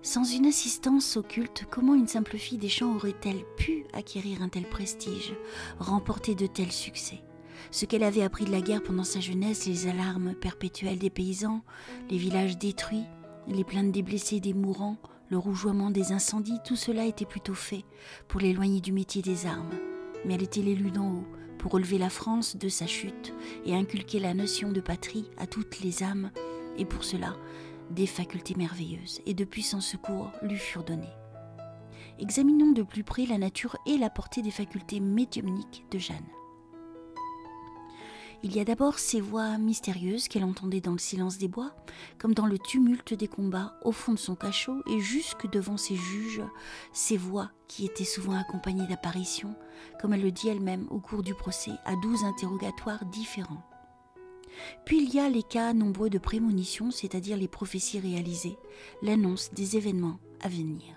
Sans une assistance occulte, comment une simple fille des champs aurait-elle pu acquérir un tel prestige, remporter de tels succès? Ce qu'elle avait appris de la guerre pendant sa jeunesse, les alarmes perpétuelles des paysans, les villages détruits, les plaintes des blessés et des mourants, le rougeoiement des incendies, tout cela était plutôt fait pour l'éloigner du métier des armes. Mais elle était l'élue d'en haut, pour relever la France de sa chute et inculquer la notion de patrie à toutes les âmes, et pour cela, des facultés merveilleuses et de puissants secours lui furent donnés. Examinons de plus près la nature et la portée des facultés médiumniques de Jeanne. Il y a d'abord ces voix mystérieuses qu'elle entendait dans le silence des bois, comme dans le tumulte des combats, au fond de son cachot et jusque devant ses juges, ces voix qui étaient souvent accompagnées d'apparitions, comme elle le dit elle-même au cours du procès, à 12 interrogatoires différents. Puis il y a les cas nombreux de prémonitions, c'est-à-dire les prophéties réalisées, l'annonce des événements à venir.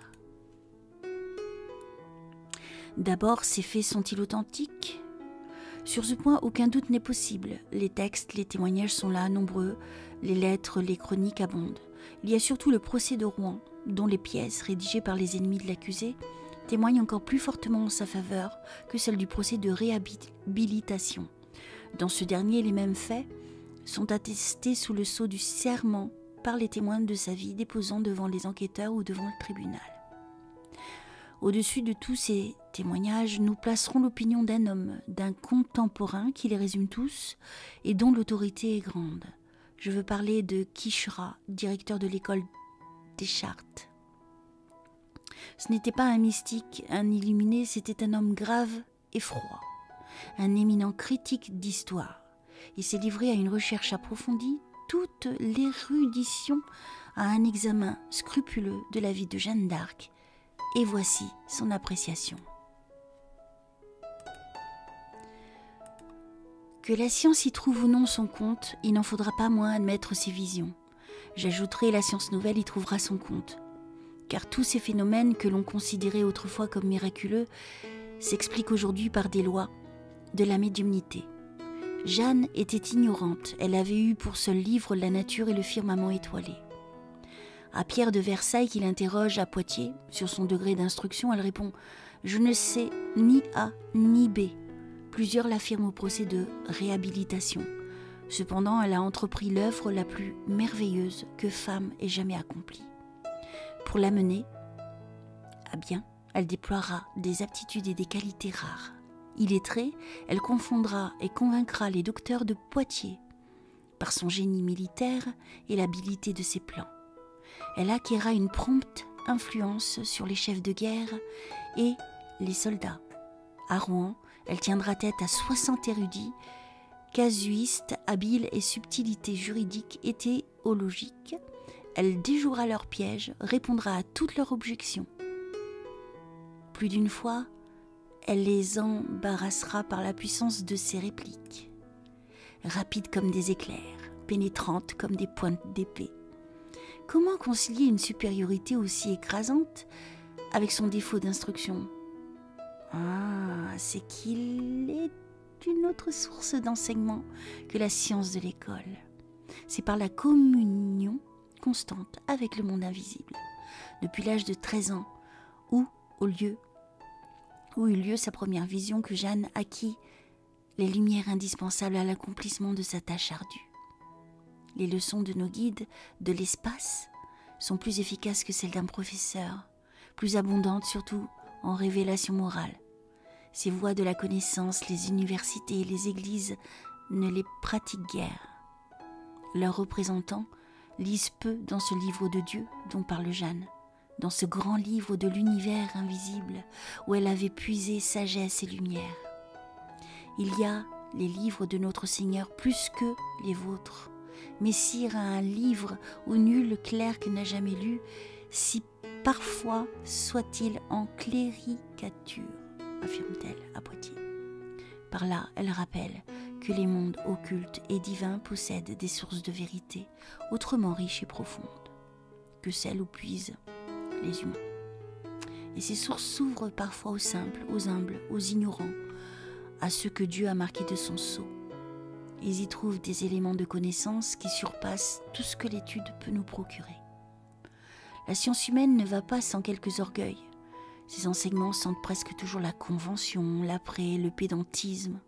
D'abord, ces faits sont-ils authentiques ? Sur ce point, aucun doute n'est possible. Les textes, les témoignages sont là, nombreux, les lettres, les chroniques abondent. Il y a surtout le procès de Rouen, dont les pièces, rédigées par les ennemis de l'accusé, témoignent encore plus fortement en sa faveur que celles du procès de réhabilitation. Dans ce dernier, les mêmes faits sont attestés sous le sceau du serment par les témoins de sa vie déposant devant les enquêteurs ou devant le tribunal. Au-dessus de tous ces témoignages, nous placerons l'opinion d'un homme, d'un contemporain qui les résume tous et dont l'autorité est grande. Je veux parler de Quicherat, directeur de l'école des Chartes. Ce n'était pas un mystique, un illuminé, c'était un homme grave et froid, un éminent critique d'histoire. Il s'est livré à une recherche approfondie, toute l'érudition à un examen scrupuleux de la vie de Jeanne d'Arc. Et voici son appréciation. Que la science y trouve ou non son compte, il n'en faudra pas moins admettre ses visions. J'ajouterai, la science nouvelle y trouvera son compte. Car tous ces phénomènes que l'on considérait autrefois comme miraculeux s'expliquent aujourd'hui par des lois de la médiumnité. Jeanne était ignorante, elle avait eu pour seul livre la nature et le firmament étoilé. À Pierre de Versailles, qui l'interroge à Poitiers sur son degré d'instruction, elle répond « Je ne sais ni A ni B ». Plusieurs l'affirment au procès de réhabilitation. Cependant, elle a entrepris l'œuvre la plus merveilleuse que femme ait jamais accomplie. Pour la mener à bien, elle déploiera des aptitudes et des qualités rares. Illettrée, elle confondra et convaincra les docteurs de Poitiers par son génie militaire et l'habileté de ses plans. Elle acquérera une prompte influence sur les chefs de guerre et les soldats. À Rouen, elle tiendra tête à 60 érudits, casuistes, habiles et subtilités juridiques et théologiques. Elle déjouera leurs pièges, répondra à toutes leurs objections. Plus d'une fois, elle les embarrassera par la puissance de ses répliques. Rapides comme des éclairs, pénétrantes comme des pointes d'épée. Comment concilier une supériorité aussi écrasante avec son défaut d'instruction? C'est qu'il est une autre source d'enseignement que la science de l'école. C'est par la communion constante avec le monde invisible, depuis l'âge de 13 ans, où eut lieu sa première vision, que Jeanne acquit les lumières indispensables à l'accomplissement de sa tâche ardue. Les leçons de nos guides de l'espace sont plus efficaces que celles d'un professeur, plus abondantes surtout en révélations morales. Ces voies de la connaissance, les universités et les églises ne les pratiquent guère. Leurs représentants lisent peu dans ce livre de Dieu dont parle Jeanne, dans ce grand livre de l'univers invisible où elle avait puisé sagesse et lumière. Il y a les livres de notre Seigneur plus que les vôtres. Messire a un livre où nul clerc n'a jamais lu, si parfois soit-il en cléricature, affirme-t-elle à Poitiers. Par là, elle rappelle que les mondes occultes et divins possèdent des sources de vérité autrement riches et profondes que celles où puisent les humains. Et ces sources s'ouvrent parfois aux simples, aux humbles, aux ignorants, à ceux que Dieu a marqués de son sceau. Ils y trouvent des éléments de connaissance qui surpassent tout ce que l'étude peut nous procurer. La science humaine ne va pas sans quelques orgueils. Ses enseignements sentent presque toujours la convention, l'apprêt, le pédantisme.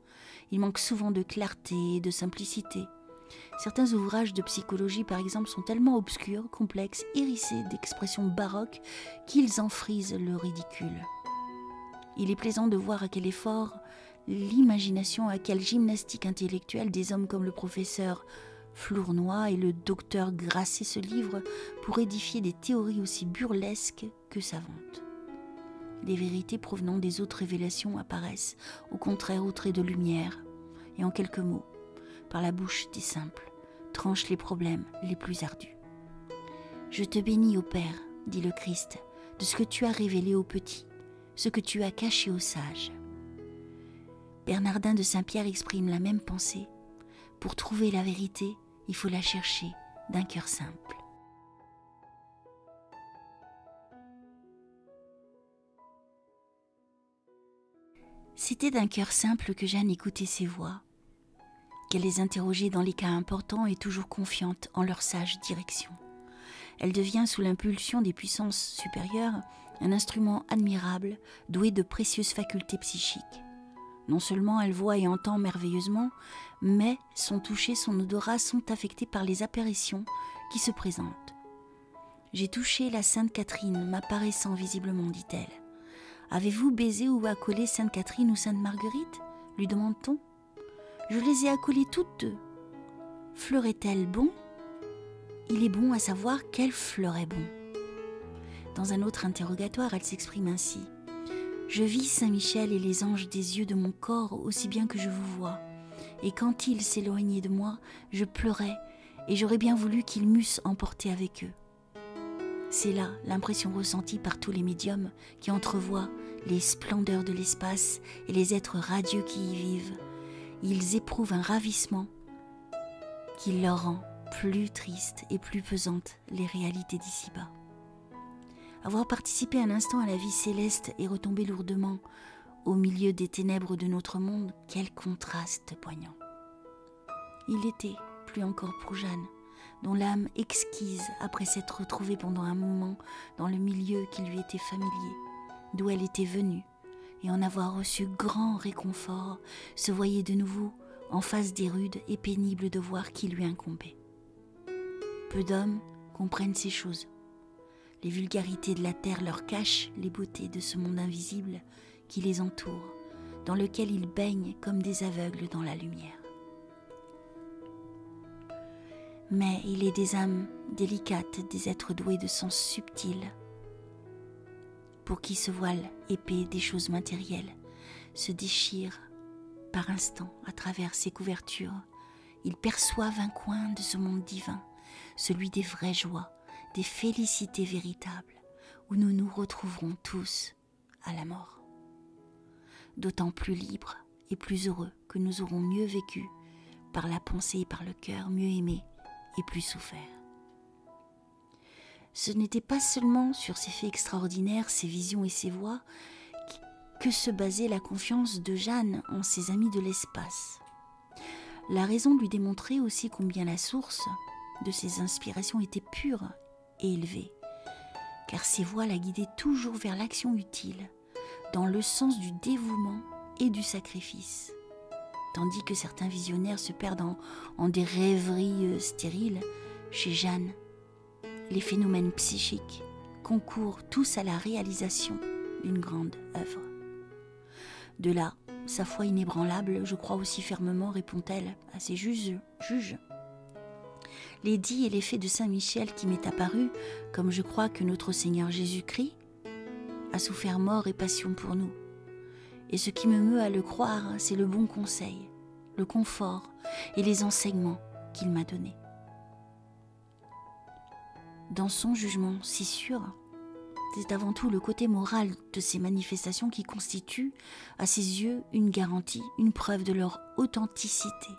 Il manque souvent de clarté et de simplicité. Certains ouvrages de psychologie, par exemple, sont tellement obscurs, complexes, hérissés d'expressions baroques qu'ils en frisent le ridicule. Il est plaisant de voir à quel effort l'imagination, à quelle gymnastique intellectuelle des hommes comme le professeur Flournoy et le docteur Grasset se livrent pour édifier des théories aussi burlesques que savantes. Les vérités provenant des autres révélations apparaissent, au contraire, au trait de lumière, et en quelques mots, par la bouche des simples, tranchent les problèmes les plus ardus. « Je te bénis, ô Père, dit le Christ, de ce que tu as révélé aux petits, ce que tu as caché aux sages. » Bernardin de Saint-Pierre exprime la même pensée. Pour trouver la vérité, il faut la chercher d'un cœur simple. C'était d'un cœur simple que Jeanne écoutait ces voix, qu'elle les interrogeait dans les cas importants et toujours confiante en leur sage direction. Elle devient, sous l'impulsion des puissances supérieures, un instrument admirable, doué de précieuses facultés psychiques. Non seulement elle voit et entend merveilleusement, mais son toucher, son odorat sont affectés par les apparitions qui se présentent. « J'ai touché la Sainte Catherine, m'apparaissant visiblement, dit-elle. « Avez-vous baisé ou accolé Sainte Catherine ou Sainte Marguerite ?» lui demande-t-on. « Je les ai accolées toutes deux. Fleurait-elle bon ? Il est bon à savoir quel fleuret bon. » Dans un autre interrogatoire, elle s'exprime ainsi. « Je vis Saint-Michel et les anges des yeux de mon corps aussi bien que je vous vois. Et quand ils s'éloignaient de moi, je pleurais et j'aurais bien voulu qu'ils m'eussent emporté avec eux. » C'est là l'impression ressentie par tous les médiums qui entrevoient les splendeurs de l'espace et les êtres radieux qui y vivent. Ils éprouvent un ravissement qui leur rend plus tristes et plus pesantes les réalités d'ici-bas. Avoir participé un instant à la vie céleste et retomber lourdement au milieu des ténèbres de notre monde, quel contraste poignant. Il était, plus encore pour Jeanne, dont l'âme exquise, après s'être retrouvée pendant un moment dans le milieu qui lui était familier, d'où elle était venue, et en avoir reçu grand réconfort, se voyait de nouveau en face des rudes et pénibles devoirs qui lui incombaient. Peu d'hommes comprennent ces choses. Les vulgarités de la terre leur cachent les beautés de ce monde invisible qui les entoure, dans lequel ils baignent comme des aveugles dans la lumière. Mais il est des âmes délicates, des êtres doués de sens subtils, pour qui ce voile épais des choses matérielles se déchire par instants à travers ces couvertures. Ils perçoivent un coin de ce monde divin, celui des vraies joies, des félicités véritables, où nous nous retrouverons tous à la mort. D'autant plus libres et plus heureux que nous aurons mieux vécu, par la pensée et par le cœur, mieux aimé et plus souffert. Ce n'était pas seulement sur ces faits extraordinaires, ces visions et ces voix, que se basait la confiance de Jeanne en ses amis de l'espace. La raison lui démontrait aussi combien la source de ses inspirations était pure et élevée, car ces voix la guidaient toujours vers l'action utile, dans le sens du dévouement et du sacrifice. Tandis que certains visionnaires se perdent en des rêveries stériles, chez Jeanne, les phénomènes psychiques concourent tous à la réalisation d'une grande œuvre. De là, sa foi inébranlable, je crois aussi fermement, répond-elle à ses juges. Les dits et les faits de Saint-Michel qui m'est apparu, comme je crois que notre Seigneur Jésus-Christ a souffert mort et passion pour nous. Et ce qui me meut à le croire, c'est le bon conseil, le confort et les enseignements qu'il m'a donnés. Dans son jugement si sûr, c'est avant tout le côté moral de ces manifestations qui constitue, à ses yeux, une garantie, une preuve de leur authenticité,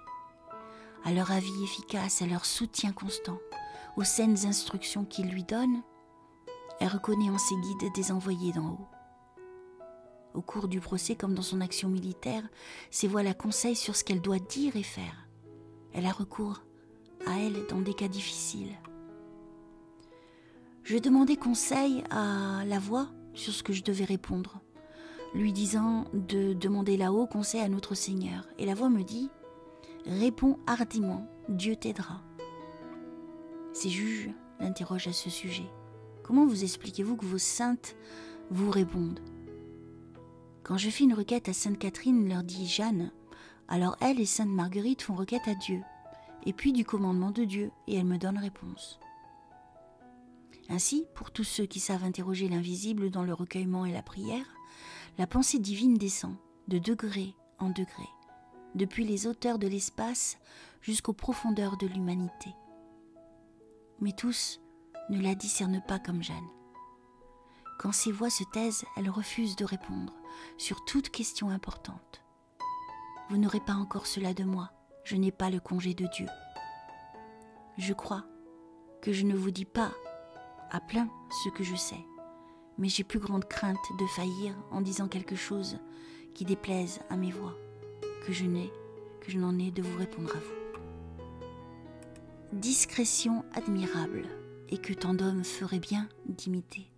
à leur avis efficace, à leur soutien constant, aux saines instructions qu'il lui donne. Elle reconnaît en ses guides des envoyés d'en haut. Au cours du procès, comme dans son action militaire, ses voix la conseillent sur ce qu'elle doit dire et faire. Elle a recours à elle dans des cas difficiles. Je demandai conseil à la voix sur ce que je devais répondre, lui disant de demander là-haut conseil à notre Seigneur. Et la voix me dit « Réponds hardiment, Dieu t'aidera ». Ses juges l'interrogent à ce sujet. « Comment vous expliquez-vous que vos saintes vous répondent ?» Quand je fais une requête à Sainte Catherine, leur dit Jeanne, alors elle et Sainte Marguerite font requête à Dieu, et puis du commandement de Dieu, et elle me donne réponse. Ainsi, pour tous ceux qui savent interroger l'invisible dans le recueillement et la prière, la pensée divine descend de degré en degré, depuis les hauteurs de l'espace jusqu'aux profondeurs de l'humanité. Mais tous ne la discernent pas comme Jeanne. Quand ces voix se taisent, elle refuse de répondre sur toute question importante. Vous n'aurez pas encore cela de moi, je n'ai pas le congé de Dieu. Je crois que je ne vous dis pas à plein ce que je sais, mais j'ai plus grande crainte de faillir en disant quelque chose qui déplaise à mes voix, que je n'en ai de vous répondre à vous. Discrétion admirable, et que tant d'hommes feraient bien d'imiter,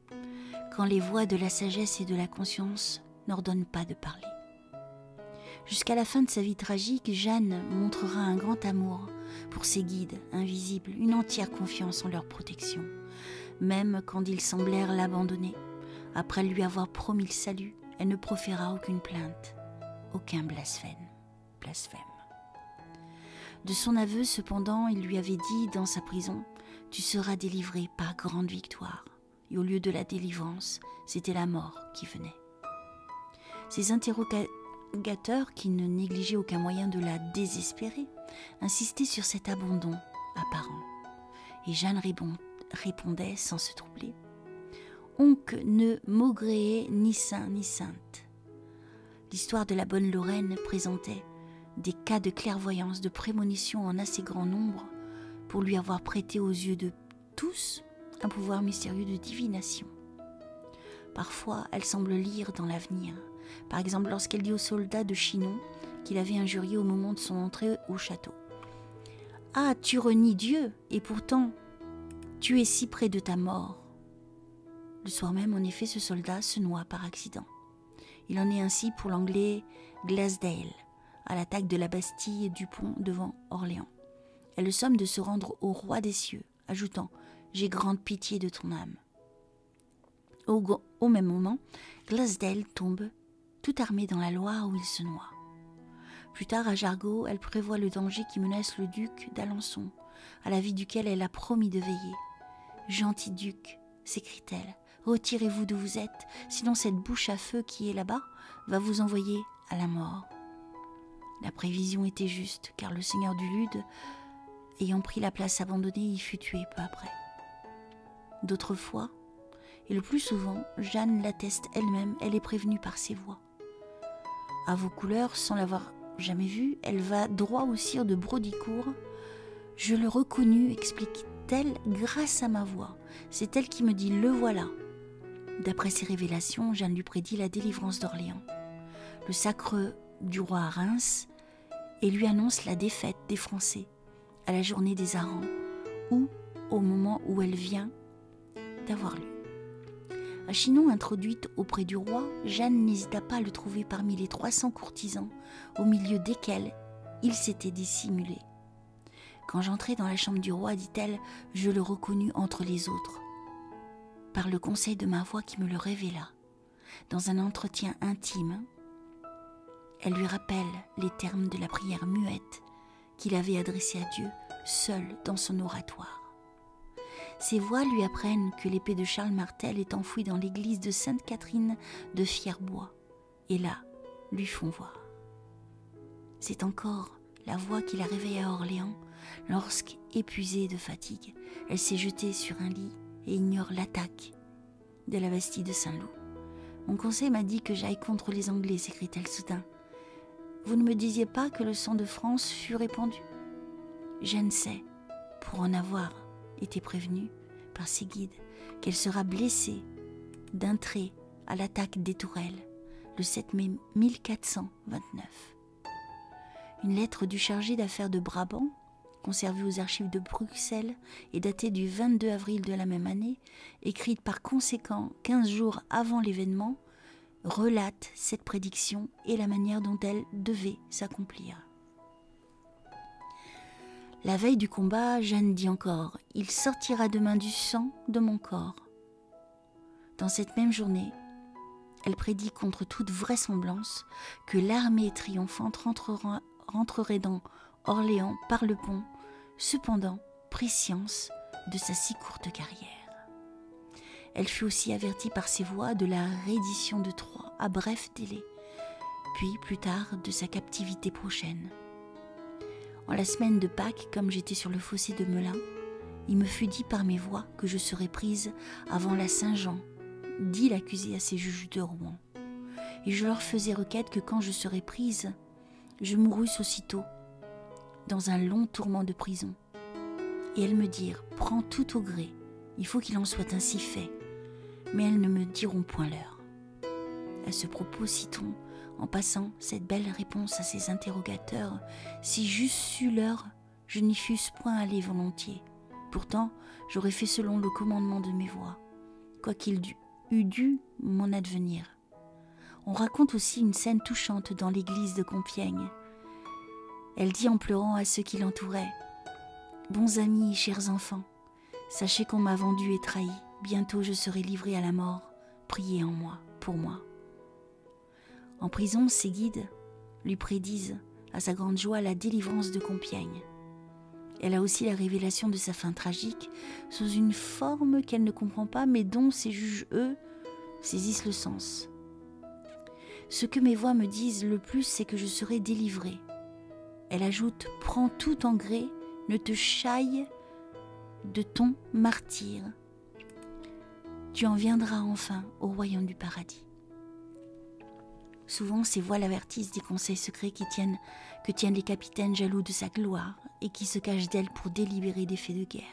quand les voix de la sagesse et de la conscience n'ordonnent pas de parler. Jusqu'à la fin de sa vie tragique, Jeanne montrera un grand amour pour ses guides invisibles, une entière confiance en leur protection, même quand ils semblèrent l'abandonner. Après lui avoir promis le salut, elle ne proféra aucune plainte, aucun blasphème. De son aveu, cependant, il lui avait dit dans sa prison « Tu seras délivré par grande victoire ». Et au lieu de la délivrance, c'était la mort qui venait. Ses interrogateurs, qui ne négligeaient aucun moyen de la désespérer, insistaient sur cet abandon apparent. Et Jeanne répondait sans se troubler « Onc ne maugréait ni saint ni sainte ». L'histoire de la bonne Lorraine présentait des cas de clairvoyance, de prémonition en assez grand nombre pour lui avoir prêté aux yeux de tous un pouvoir mystérieux de divination. Parfois, elle semble lire dans l'avenir. Par exemple, lorsqu'elle dit au soldat de Chinon qu'il avait injurié au moment de son entrée au château. « Ah, tu renies Dieu, et pourtant, tu es si près de ta mort. » Le soir même, en effet, ce soldat se noie par accident. Il en est ainsi pour l'anglais Glasdale, à l'attaque de la Bastille et du pont devant Orléans. Elle le somme de se rendre au roi des cieux, ajoutant « J'ai grande pitié de ton âme ». Au même moment, Glasdale tombe, tout armé dans la Loire où il se noie. Plus tard, à Jargeau, elle prévoit le danger qui menace le duc d'Alençon, à la vie duquel elle a promis de veiller. « Gentil duc », s'écrie-t-elle, « retirez-vous d'où vous êtes, sinon cette bouche à feu qui est là-bas va vous envoyer à la mort. » La prévision était juste, car le seigneur du Lude, ayant pris la place abandonnée, y fut tué peu après. D'autres fois, et le plus souvent, Jeanne l'atteste elle-même, elle est prévenue par ses voix. À vos couleurs, sans l'avoir jamais vu, elle va droit au sire de Brodicourt. « Je le reconnus, explique-t-elle, grâce à ma voix. C'est elle qui me dit « le voilà ». D'après ces révélations, Jeanne lui prédit la délivrance d'Orléans, le sacre du roi à Reims, et lui annonce la défaite des Français à la journée des Arrans, ou au moment où elle vient d'avoir lieu. À Chinon, introduite auprès du roi, Jeanne n'hésita pas à le trouver parmi les 300 courtisans, au milieu desquels il s'était dissimulé. Quand j'entrai dans la chambre du roi, dit-elle, je le reconnus entre les autres, par le conseil de ma voix qui me le révéla. Dans un entretien intime, elle lui rappelle les termes de la prière muette qu'il avait adressée à Dieu, seul dans son oratoire. Ces voix lui apprennent que l'épée de Charles Martel est enfouie dans l'église de Sainte-Catherine de Fierbois, et là, lui font voir. C'est encore la voix qui la réveille à Orléans, lorsqu'épuisée de fatigue, elle s'est jetée sur un lit et ignore l'attaque de la Bastille de Saint-Loup. Mon conseil m'a dit que j'aille contre les Anglais, s'écrie-t-elle soudain. Vous ne me disiez pas que le sang de France fut répandu? Jeanne sait, pour en avoir été prévenue par ses guides, qu'elle sera blessée d'un trait à l'attaque des Tourelles, le 7 mai 1429. Une lettre du chargé d'affaires de Brabant, conservée aux archives de Bruxelles et datée du 22 avril de la même année, écrite par conséquent 15 jours avant l'événement, relate cette prédiction et la manière dont elle devait s'accomplir. La veille du combat, Jeanne dit encore « Il sortira demain du sang de mon corps ». Dans cette même journée, elle prédit contre toute vraisemblance que l'armée triomphante rentrerait dans Orléans par le pont, cependant prescience de sa si courte carrière. Elle fut aussi avertie par ses voix de la reddition de Troie à bref délai, puis plus tard de sa captivité prochaine. En la semaine de Pâques, comme j'étais sur le fossé de Melun, il me fut dit par mes voix que je serais prise avant la Saint-Jean, dit l'accusé à ses juges de Rouen. Et je leur faisais requête que quand je serais prise, je mourusse aussitôt, dans un long tourment de prison. Et elles me dirent, prends tout au gré, il faut qu'il en soit ainsi fait, mais elles ne me diront point l'heure. À ce propos, citons, en passant cette belle réponse à ces interrogateurs, si j'eusse su l'heure, je n'y fusse point allé volontiers. Pourtant, j'aurais fait selon le commandement de mes voix, quoiqu'il eût dû mon advenir. On raconte aussi une scène touchante dans l'église de Compiègne. Elle dit en pleurant à ceux qui l'entouraient, « Bons amis, chers enfants, sachez qu'on m'a vendu et trahi, bientôt je serai livrée à la mort, priez en moi, pour moi. » En prison, ses guides lui prédisent, à sa grande joie, la délivrance de Compiègne. Elle a aussi la révélation de sa fin tragique, sous une forme qu'elle ne comprend pas, mais dont ses juges, eux, saisissent le sens. Ce que mes voix me disent le plus, c'est que je serai délivrée. Elle ajoute « Prends tout en gré, ne te chaille de ton martyre. Tu en viendras enfin au royaume du paradis. » Souvent, ces voix l'avertissent des conseils secrets que tiennent les capitaines jaloux de sa gloire et qui se cachent d'elle pour délibérer des faits de guerre.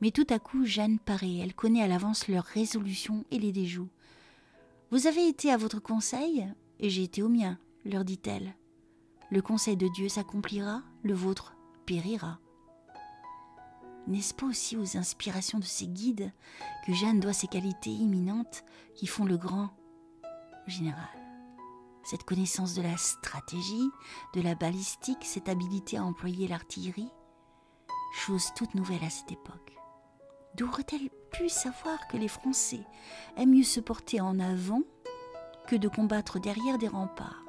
Mais tout à coup, Jeanne paraît, elle connaît à l'avance leurs résolutions et les déjoue. « Vous avez été à votre conseil, et j'ai été au mien, leur dit-elle. Le conseil de Dieu s'accomplira, le vôtre périra. » N'est-ce pas aussi aux inspirations de ses guides que Jeanne doit ces qualités imminentes qui font le grand général? Cette connaissance de la stratégie, de la balistique, cette habileté à employer l'artillerie, chose toute nouvelle à cette époque. D'où aurait-elle pu savoir que les Français aiment mieux se porter en avant que de combattre derrière des remparts?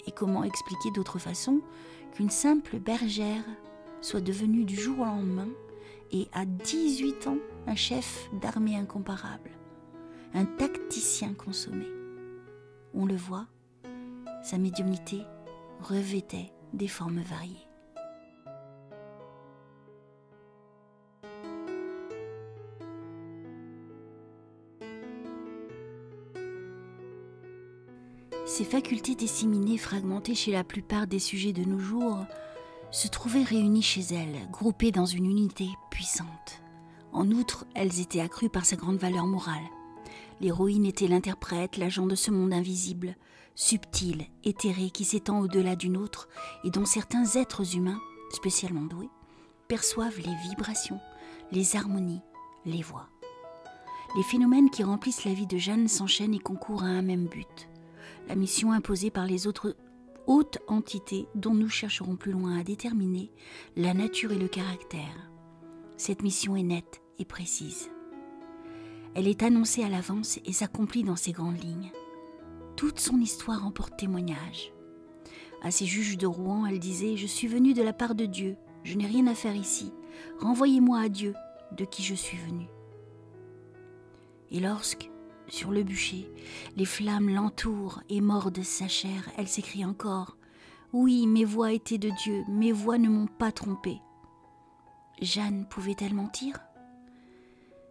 Et comment expliquer d'autre façon qu'une simple bergère soit devenue du jour au lendemain et à 18 ans un chef d'armée incomparable, un tacticien consommé? On le voit, sa médiumnité revêtait des formes variées. Ces facultés disséminées, fragmentées chez la plupart des sujets de nos jours, se trouvaient réunies chez elle, groupées dans une unité puissante. En outre, elles étaient accrues par sa grande valeur morale. L'héroïne était l'interprète, l'agent de ce monde invisible, subtil, éthéré, qui s'étend au-delà d'une autre et dont certains êtres humains, spécialement doués, perçoivent les vibrations, les harmonies, les voix. Les phénomènes qui remplissent la vie de Jeanne s'enchaînent et concourent à un même but. La mission imposée par les autres hautes entités dont nous chercherons plus loin à déterminer la nature et le caractère. Cette mission est nette et précise. Elle est annoncée à l'avance et s'accomplit dans ses grandes lignes. Toute son histoire en porte témoignage. À ses juges de Rouen, elle disait « Je suis venue de la part de Dieu, je n'ai rien à faire ici. Renvoyez-moi à Dieu, de qui je suis venue. » Et lorsque, sur le bûcher, les flammes l'entourent et mordent sa chair, elle s'écrie encore « Oui, mes voix étaient de Dieu, mes voix ne m'ont pas trompée. » Jeanne pouvait-elle mentir ?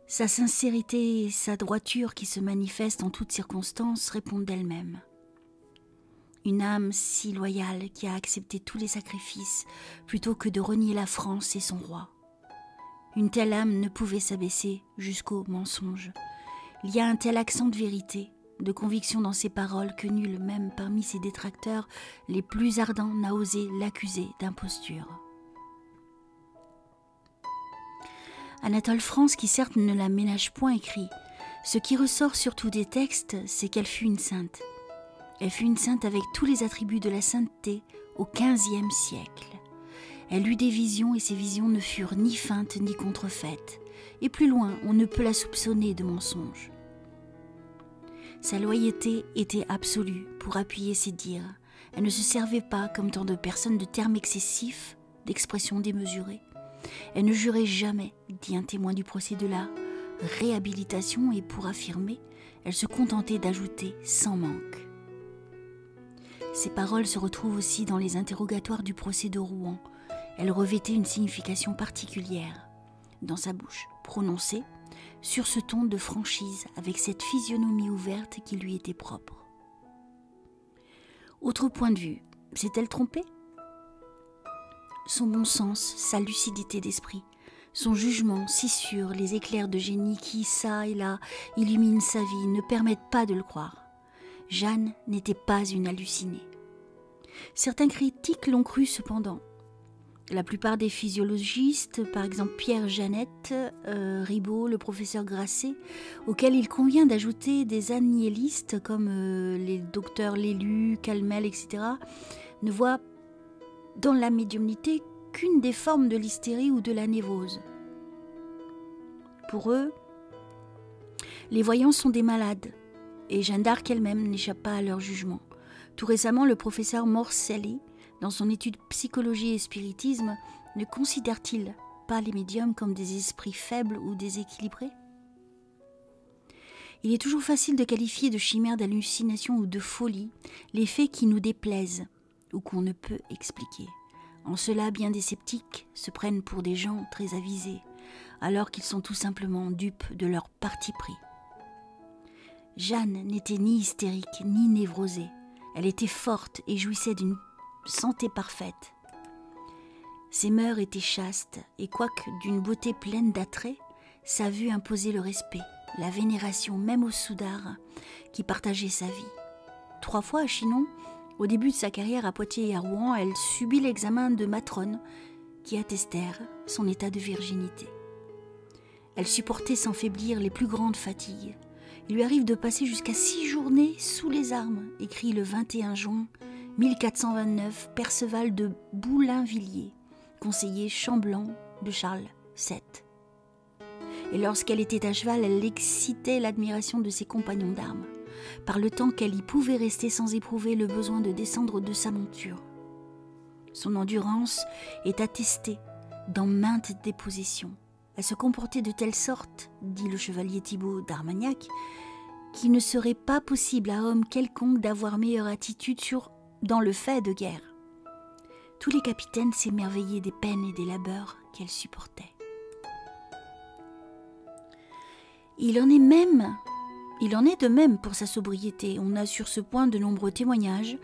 Sa sincérité et sa droiture qui se manifestent en toutes circonstances répondent d'elle-même. Une âme si loyale qui a accepté tous les sacrifices plutôt que de renier la France et son roi. Une telle âme ne pouvait s'abaisser jusqu'au mensonge. Il y a un tel accent de vérité, de conviction dans ses paroles que nul, même parmi ses détracteurs les plus ardents, n'a osé l'accuser d'imposture. Anatole France, qui certes ne la ménage point, écrit « Ce qui ressort surtout des textes, c'est qu'elle fut une sainte. Elle fut une sainte avec tous les attributs de la sainteté au XVe siècle. Elle eut des visions et ces visions ne furent ni feintes ni contrefaites. Et plus loin, on ne peut la soupçonner de mensonge. Sa loyauté était absolue pour appuyer ses dires. Elle ne se servait pas, comme tant de personnes, de termes excessifs, d'expressions démesurées. Elle ne jurait jamais, dit un témoin du procès de la réhabilitation, et pour affirmer, elle se contentait d'ajouter sans manque. Ces paroles se retrouvent aussi dans les interrogatoires du procès de Rouen. Elles revêtaient une signification particulière dans sa bouche, prononcée sur ce ton de franchise, avec cette physionomie ouverte qui lui était propre. Autre point de vue, s'est-elle trompée ? Son bon sens, sa lucidité d'esprit, son jugement si sûr, les éclairs de génie qui, ça et là, illuminent sa vie, ne permettent pas de le croire. Jeanne n'était pas une hallucinée. Certains critiques l'ont cru cependant. La plupart des physiologistes, par exemple Pierre Jeannette, Ribot, le professeur Grasset, auxquels il convient d'ajouter des annihilistes comme les docteurs Lélu, Calmel, etc., ne voient dans la médiumnité qu'une des formes de l'hystérie ou de la névrose. Pour eux, les voyants sont des malades, et Jeanne d'Arc elle-même n'échappe pas à leur jugement. Tout récemment, le professeur Morcelli, dans son étude Psychologie et Spiritisme, ne considère-t-il pas les médiums comme des esprits faibles ou déséquilibrés ? Il est toujours facile de qualifier de chimère, d'hallucination ou de folie les faits qui nous déplaisent ou qu'on ne peut expliquer. En cela, bien des sceptiques se prennent pour des gens très avisés, alors qu'ils sont tout simplement dupes de leur parti pris. Jeanne n'était ni hystérique ni névrosée. Elle était forte et jouissait d'une santé parfaite. Ses mœurs étaient chastes, et quoique d'une beauté pleine d'attrait, sa vue imposait le respect, la vénération même aux soudards qui partageaient sa vie. 3 fois à Chinon, au début de sa carrière à Poitiers et à Rouen, elle subit l'examen de matrones qui attestèrent son état de virginité. Elle supportait sans faiblir les plus grandes fatigues. Il lui arrive de passer jusqu'à 6 journées sous les armes, écrit le 21 juin 1429, Perceval de Boulainvilliers, conseiller chambellan de Charles VII. Et lorsqu'elle était à cheval, elle excitait l'admiration de ses compagnons d'armes, par le temps qu'elle y pouvait rester sans éprouver le besoin de descendre de sa monture. Son endurance est attestée dans maintes dépositions. Elle se comportait de telle sorte, dit le chevalier Thibaut d'Armagnac, qu'il ne serait pas possible à homme quelconque d'avoir meilleure attitude dans le fait de guerre. Tous les capitaines s'émerveillaient des peines et des labeurs qu'elle supportait. Il en est de même pour sa sobriété. On a sur ce point de nombreux témoignages,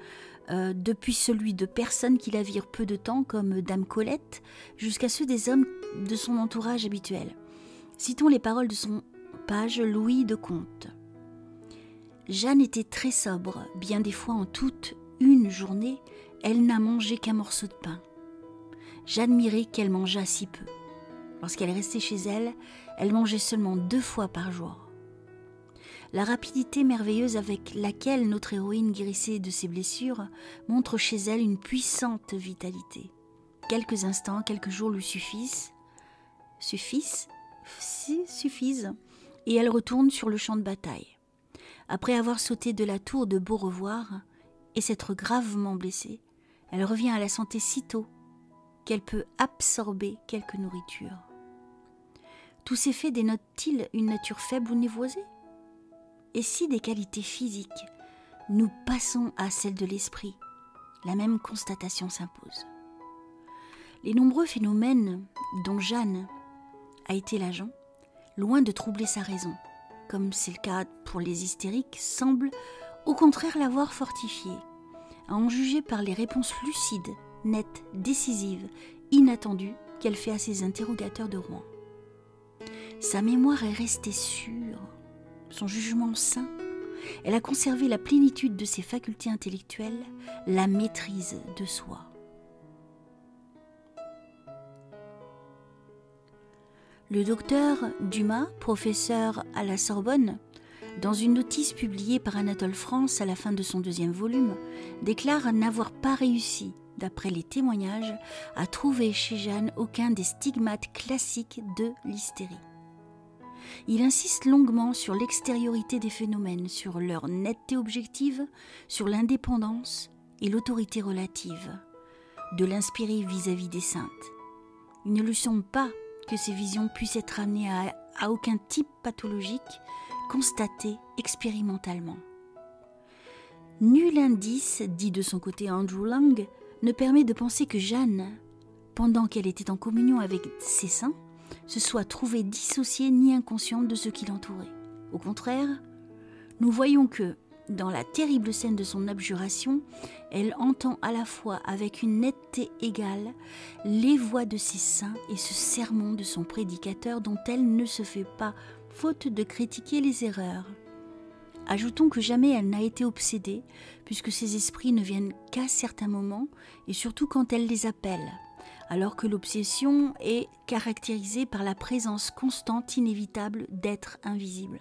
depuis celui de personnes qui la virent peu de temps, comme Dame Colette, jusqu'à ceux des hommes de son entourage habituel. Citons les paroles de son page Louis de Comte. Jeanne était très sobre, bien des fois en toute une journée, elle n'a mangé qu'un morceau de pain. J'admirais qu'elle mangeât si peu. Lorsqu'elle restait chez elle, elle mangeait seulement 2 fois par jour. La rapidité merveilleuse avec laquelle notre héroïne guérissait de ses blessures montre chez elle une puissante vitalité. Quelques instants, quelques jours lui suffisent, et elle retourne sur le champ de bataille. Après avoir sauté de la tour de Beaurevoir et s'être gravement blessée, elle revient à la santé sitôt qu'elle peut absorber quelque nourriture. Tous ces faits dénotent-ils une nature faible ou névrosée ? Et si des qualités physiques, nous passons à celles de l'esprit, la même constatation s'impose. Les nombreux phénomènes dont Jeanne a été l'agent, loin de troubler sa raison, comme c'est le cas pour les hystériques, semblent au contraire l'avoir fortifiée, à en juger par les réponses lucides, nettes, décisives, inattendues qu'elle fait à ses interrogateurs de Rouen. Sa mémoire est restée sûre, son jugement sain, elle a conservé la plénitude de ses facultés intellectuelles, la maîtrise de soi. Le docteur Dumas, professeur à la Sorbonne, dans une notice publiée par Anatole France à la fin de son 2e volume, déclare n'avoir pas réussi, d'après les témoignages, à trouver chez Jeanne aucun des stigmates classiques de l'hystérie. Il insiste longuement sur l'extériorité des phénomènes, sur leur netteté objective, sur l'indépendance et l'autorité relative, de l'inspirer vis-à-vis des saintes. Il ne lui semble pas que ces visions puissent être amenées à aucun type pathologique constaté expérimentalement. Nul indice, dit de son côté Andrew Lang, ne permet de penser que Jeanne, pendant qu'elle était en communion avec ses saints, se soit trouvée dissociée ni inconsciente de ce qui l'entourait. Au contraire, nous voyons que, dans la terrible scène de son abjuration, elle entend à la fois avec une netteté égale les voix de ses saints et ce sermon de son prédicateur dont elle ne se fait pas faute de critiquer les erreurs. Ajoutons que jamais elle n'a été obsédée, puisque ses esprits ne viennent qu'à certains moments, et surtout quand elle les appelle, alors que l'obsession est caractérisée par la présence constante, inévitable d'êtres invisibles.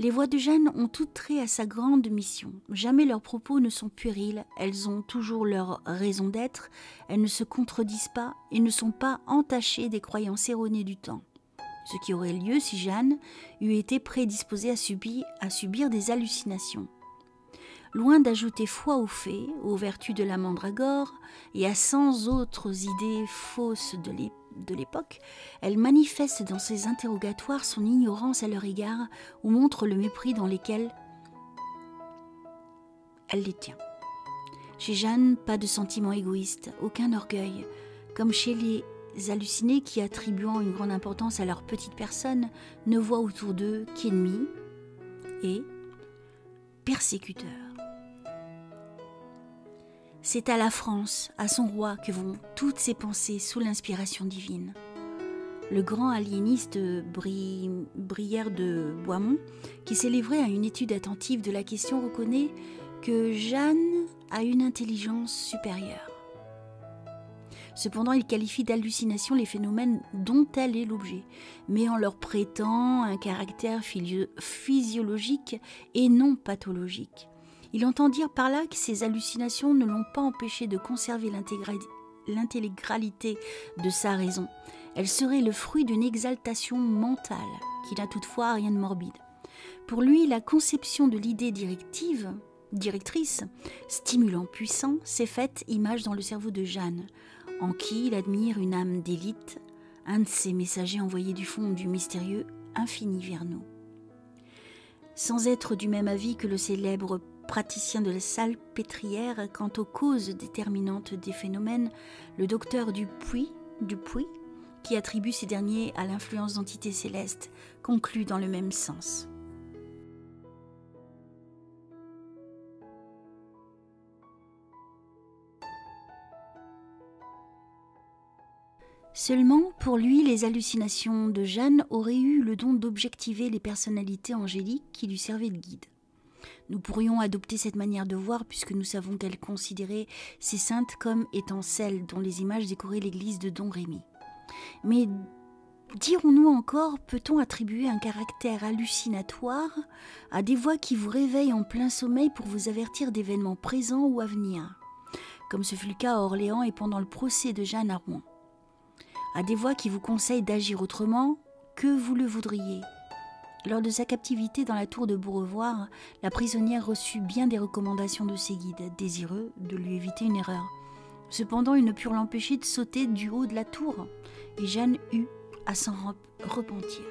Les voix de Jeanne ont toutes trait à sa grande mission. Jamais leurs propos ne sont puérils, elles ont toujours leur raison d'être, elles ne se contredisent pas et ne sont pas entachées des croyances erronées du temps. Ce qui aurait lieu si Jeanne eût été prédisposée à subir des hallucinations. Loin d'ajouter foi aux fées, aux vertus de la mandragore et à 100 autres idées fausses de l'époque, elle manifeste dans ses interrogatoires son ignorance à leur égard ou montre le mépris dans lequel elle les tient. Chez Jeanne, pas de sentiment égoïste, aucun orgueil, comme chez les hallucinés qui, attribuant une grande importance à leur petite personne, ne voient autour d'eux qu'ennemis et persécuteurs. C'est à la France, à son roi, que vont toutes ses pensées sous l'inspiration divine. Le grand aliéniste Brière de Boismont, qui s'est livré à une étude attentive de la question, reconnaît que Jeanne a une intelligence supérieure. Cependant, il qualifie d'hallucination les phénomènes dont elle est l'objet, mais en leur prêtant un caractère physiologique et non pathologique. Il entend dire par là que ces hallucinations ne l'ont pas empêché de conserver l'intégralité de sa raison. Elle serait le fruit d'une exaltation mentale, qui n'a toutefois rien de morbide. Pour lui, la conception de l'idée directrice, stimulant puissant, s'est faite image dans le cerveau de Jeanne, en qui il admire une âme d'élite, un de ces messagers envoyés du fond du mystérieux infini vers nous. Sans être du même avis que le célèbre praticien de la salpêtrière quant aux causes déterminantes des phénomènes, le docteur Dupuy, qui attribue ces derniers à l'influence d'entités célestes, conclut dans le même sens. Seulement, pour lui, les hallucinations de Jeanne auraient eu le don d'objectiver les personnalités angéliques qui lui servaient de guide. Nous pourrions adopter cette manière de voir puisque nous savons qu'elle considérait ces saintes comme étant celles dont les images décoraient l'église de Don Rémy. Mais dirons-nous encore, peut-on attribuer un caractère hallucinatoire à des voix qui vous réveillent en plein sommeil pour vous avertir d'événements présents ou à venir, comme ce fut le cas à Orléans et pendant le procès de Jeanne à Rouen, à des voix qui vous conseillent d'agir autrement que vous le voudriez. Lors de sa captivité dans la tour de Beaurevoir, la prisonnière reçut bien des recommandations de ses guides, désireux de lui éviter une erreur. Cependant, ils ne purent l'empêcher de sauter du haut de la tour, et Jeanne eut à s'en repentir.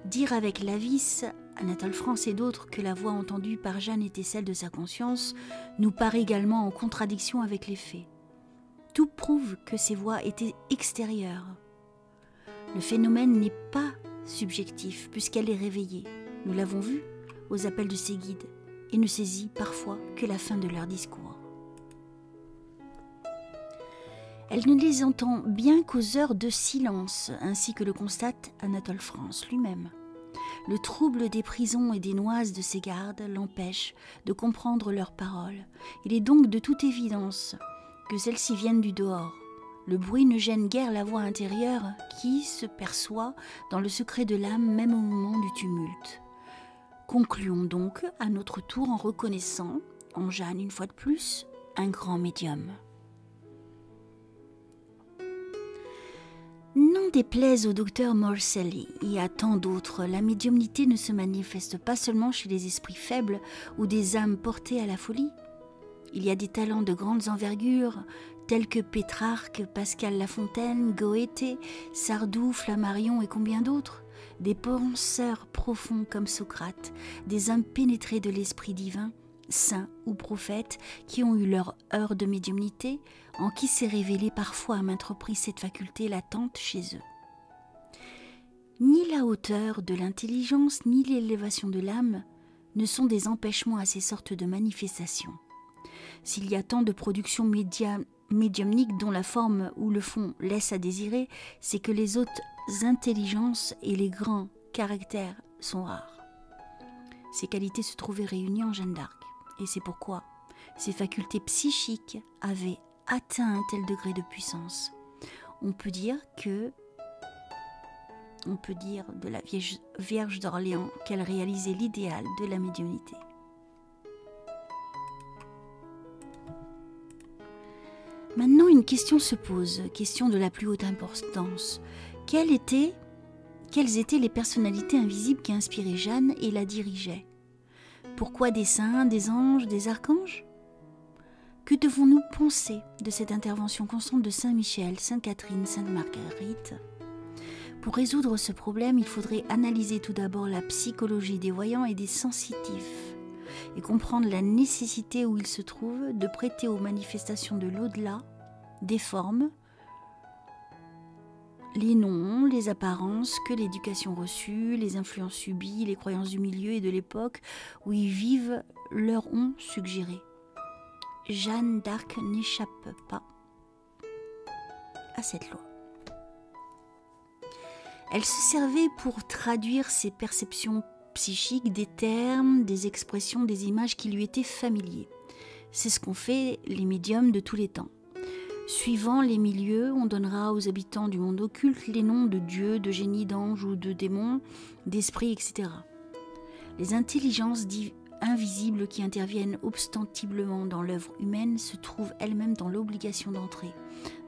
Dire avec Lavis, Anatole France et d'autres que la voix entendue par Jeanne était celle de sa conscience nous paraît également en contradiction avec les faits. Tout prouve que ces voix étaient extérieures. Le phénomène n'est pas subjectif puisqu'elle est réveillée, nous l'avons vu, aux appels de ses guides, et ne saisit parfois que la fin de leur discours. Elle ne les entend bien qu'aux heures de silence, ainsi que le constate Anatole France lui-même. Le trouble des prisons et des noises de ses gardes l'empêche de comprendre leurs paroles. Il est donc de toute évidence que celles-ci viennent du dehors, Le bruit ne gêne guère la voix intérieure qui se perçoit dans le secret de l'âme même au moment du tumulte. Concluons donc à notre tour en reconnaissant, en Jeanne une fois de plus, un grand médium. N'en déplaise au docteur Morselli et à tant d'autres, la médiumnité ne se manifeste pas seulement chez les esprits faibles ou des âmes portées à la folie. Il y a des talents de grandes envergures, tels que Pétrarque, Pascal Lafontaine, Goethe, Sardou, Flammarion et combien d'autres, des penseurs profonds comme Socrate, des âmes pénétrées de l'esprit divin, saints ou prophètes, qui ont eu leur heure de médiumnité, en qui s'est révélée parfois à maintes reprises cette faculté latente chez eux. Ni la hauteur de l'intelligence, ni l'élévation de l'âme ne sont des empêchements à ces sortes de manifestations. S'il y a tant de productions médiumniques dont la forme ou le fond laissent à désirer, c'est que les hautes intelligences et les grands caractères sont rares. Ces qualités se trouvaient réunies en Jeanne d'Arc, et c'est pourquoi ces facultés psychiques avaient atteint un tel degré de puissance. On peut dire de la Vierge d'Orléans qu'elle réalisait l'idéal de la médiumnité. Maintenant, une question se pose, question de la plus haute importance. Quelles étaient les personnalités invisibles qui inspiraient Jeanne et la dirigeaient? Pourquoi des saints, des anges, des archanges? Que devons-nous penser de cette intervention constante de Saint Michel, Sainte Catherine, Sainte Marguerite? Pour résoudre ce problème, il faudrait analyser tout d'abord la psychologie des voyants et des sensitifs et comprendre la nécessité où ils se trouvent de prêter aux manifestations de l'au-delà des formes, les noms, les apparences que l'éducation reçue, les influences subies, les croyances du milieu et de l'époque où ils vivent leur ont suggéré. Jeanne d'Arc n'échappe pas à cette loi. Elle se servait pour traduire ses perceptions psychiques des termes, des expressions, des images qui lui étaient familiers. C'est ce qu'ont fait les médiums de tous les temps. Suivant les milieux, on donnera aux habitants du monde occulte les noms de dieux, de génies, d'anges ou de démons, d'esprits, etc. Les intelligences invisibles qui interviennent obstantiblement dans l'œuvre humaine se trouvent elles-mêmes dans l'obligation d'entrer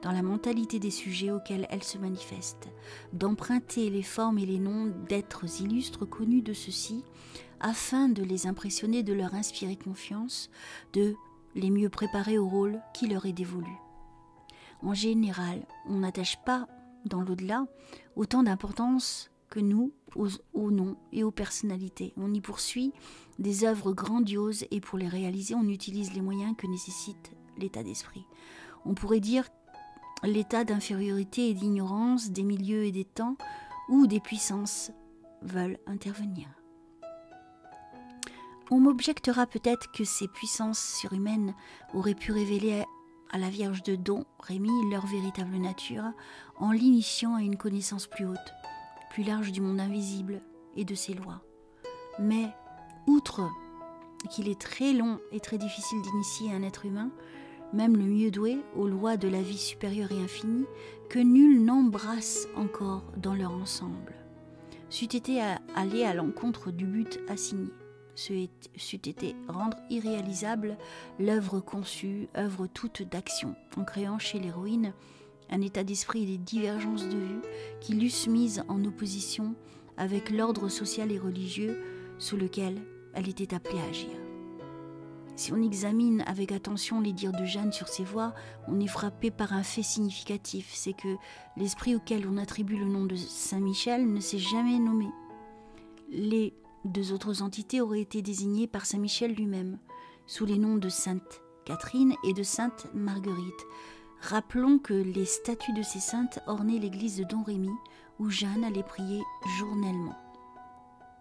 dans la mentalité des sujets auxquels elles se manifestent, d'emprunter les formes et les noms d'êtres illustres connus de ceux-ci, afin de les impressionner, de leur inspirer confiance, de les mieux préparer au rôle qui leur est dévolu. En général, on n'attache pas, dans l'au-delà, autant d'importance que nous aux noms et aux personnalités. On y poursuit des œuvres grandioses et pour les réaliser, on utilise les moyens que nécessite l'état d'esprit. On pourrait dire l'état d'infériorité et d'ignorance des milieux et des temps où des puissances veulent intervenir. On m'objectera peut-être que ces puissances surhumaines auraient pu révéler à la Vierge de Don Rémy leur véritable nature en l'initiant à une connaissance plus haute, plus large du monde invisible et de ses lois. Mais, outre qu'il est très long et très difficile d'initier un être humain, même le mieux doué, aux lois de la vie supérieure et infinie, que nul n'embrasse encore dans leur ensemble, c'eût été aller à l'encontre du but assigné. C'eût été rendre irréalisable l'œuvre conçue, œuvre toute d'action, en créant chez l'héroïne un état d'esprit et des divergences de vues qui l'eussent mise en opposition avec l'ordre social et religieux sous lequel elle était appelée à agir. Si on examine avec attention les dires de Jeanne sur ces voies, on est frappé par un fait significatif, c'est que l'esprit auquel on attribue le nom de Saint Michel ne s'est jamais nommé. Les deux autres entités auraient été désignées par Saint Michel lui-même, sous les noms de Sainte Catherine et de Sainte Marguerite. Rappelons que les statues de ces saintes ornaient l'église de Don Rémy, où Jeanne allait prier journellement.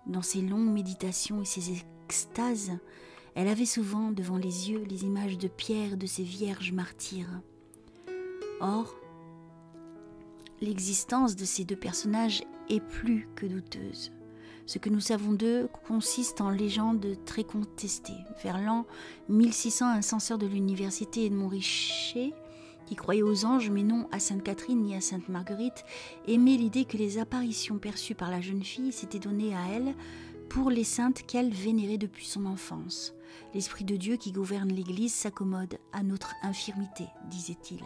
Dans ses longues méditations et ses extases, elle avait souvent devant les yeux les images de Pierre et de ses vierges martyrs. Or, l'existence de ces deux personnages est plus que douteuse. Ce que nous savons d'eux consiste en légende très contestée. Vers l'an 1600, un censeur de l'université Edmond Richer qui croyait aux anges mais non à Sainte Catherine ni à Sainte Marguerite, aimait l'idée que les apparitions perçues par la jeune fille s'étaient données à elle pour les saintes qu'elle vénérait depuis son enfance. L'Esprit de Dieu qui gouverne l'Église s'accommode à notre infirmité, disait-il.